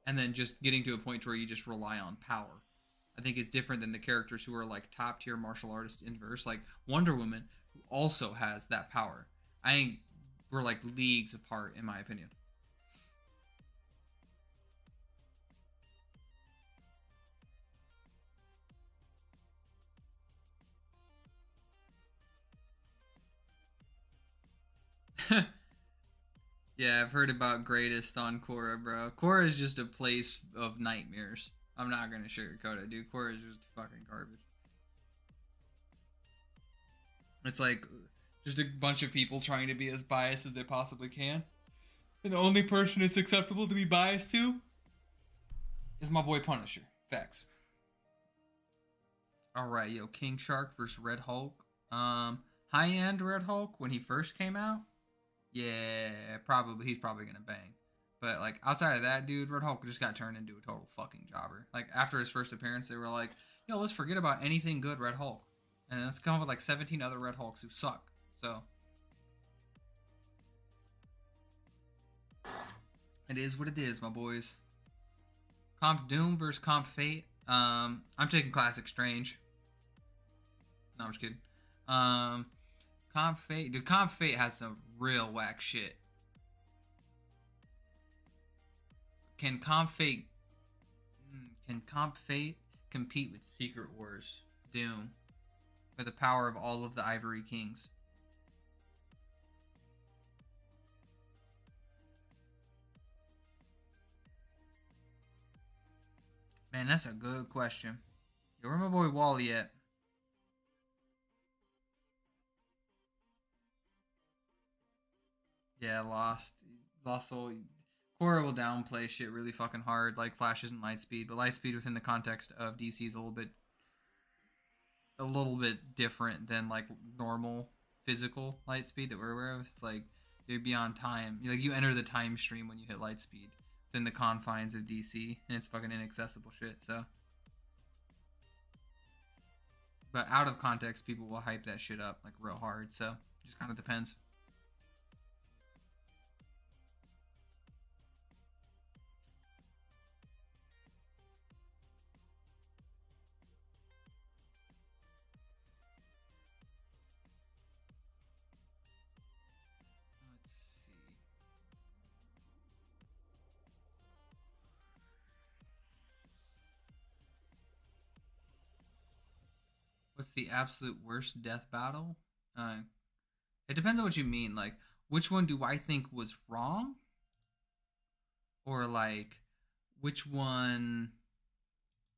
and then just getting to a point where you just rely on power, I think is different than the characters who are like top tier martial artists in verse, like Wonder Woman, who also has that power. I think we're like leagues apart, in my opinion. Yeah, I've heard about Greatest on Korra, bro. Korra is just a place of nightmares. I'm not gonna sugarcoat it, dude. Korra is just fucking garbage. It's like just a bunch of people trying to be as biased as they possibly can. And the only person it's acceptable to be biased to is my boy Punisher. Facts. Alright, yo, King Shark versus Red Hulk. High-end Red Hulk when he first came out. Yeah, probably he's probably gonna bang. But like outside of that, dude, Red Hulk just got turned into a total fucking jobber. Like after his first appearance, they were like, yo, let's forget about anything good Red Hulk. And let's come up with like 17 other Red Hulks who suck. So it is what it is, my boys. Comp Doom versus Comp Fate. I'm taking Classic Strange. No, I'm just kidding. Comp Fate. Dude, Comp Fate has some real whack shit. Can Comp Fate compete with Secret Wars Doom for the power of all of the Ivory Kings? Man, that's a good question. Yo, where my boy Wally at? Yeah, Lost Soul. Korra will downplay shit really fucking hard, like Flash isn't Lightspeed, but Lightspeed within the context of DC is a little bit different than like normal physical Lightspeed that we're aware of. It's like you're beyond time. Like you enter the time stream when you hit Lightspeed within the confines of DC, and it's fucking inaccessible shit. So, but out of context, people will hype that shit up like real hard. So, it just kind of depends. What's the absolute worst death battle? It depends on what you mean. Like, which one do I think was wrong? Or, like, which one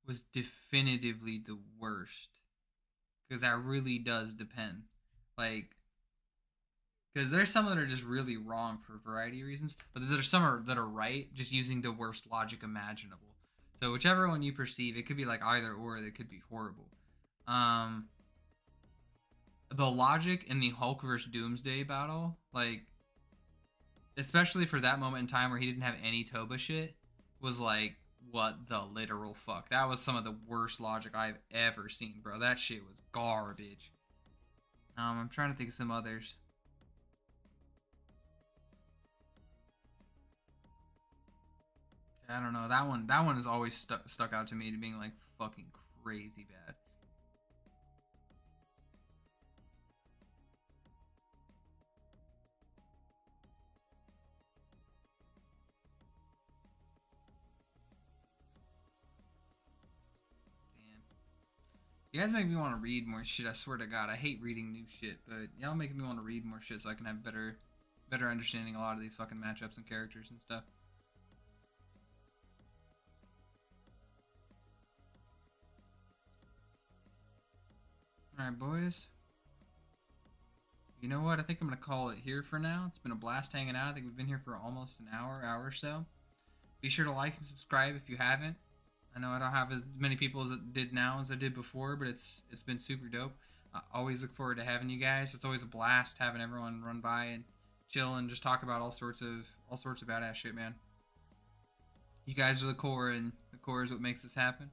was definitively the worst? Because that really does depend. Like, because there's some that are just really wrong for a variety of reasons, but there's some that are right, just using the worst logic imaginable. So whichever one you perceive, it could be like either or, it could be horrible. The logic in the Hulk vs. Doomsday battle, like, especially for that moment in time where he didn't have any Toba shit, was like, what the literal fuck? That was some of the worst logic I've ever seen, bro. That shit was garbage. I'm trying to think of some others. I don't know. That one has always stuck out to me to being like fucking crazy bad. You guys make me want to read more shit, I swear to God. I hate reading new shit, but y'all making me want to read more shit so I can have better understanding a lot of these fucking matchups and characters and stuff. Alright, boys. You know what? I think I'm going to call it here for now. It's been a blast hanging out. I think we've been here for almost an hour or so. Be sure to like and subscribe if you haven't. I know I don't have as many people as it did now as I did before, but it's been super dope. I always look forward to having you guys. It's always a blast having everyone run by and chill and just talk about all sorts of badass shit, man. You guys are the core, and the core is what makes this happen.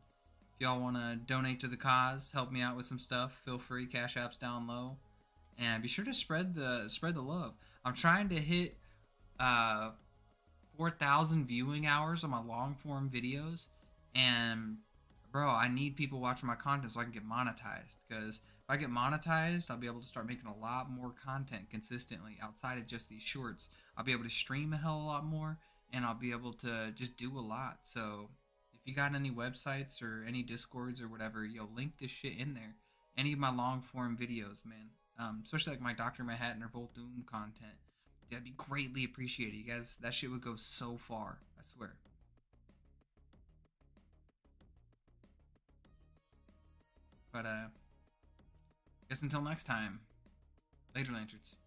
If y'all want to donate to the cause, help me out with some stuff, feel free. Cash App's down low, and be sure to spread the love. I'm trying to hit 4,000 viewing hours on my long form videos, and bro, I need people watching my content so I can get monetized. Because if I get monetized, I'll be able to start making a lot more content consistently outside of just these shorts. I'll be able to stream a hell of a lot more, and I'll be able to just do a lot. So if you got any websites or any Discords or whatever, link this shit in there. Any of my long form videos, man. Especially like my Dr. Manhattan or Volt Doom content. That'd be greatly appreciated. You guys, that shit would go so far. I swear. But guess until next time. Later, Lanterns.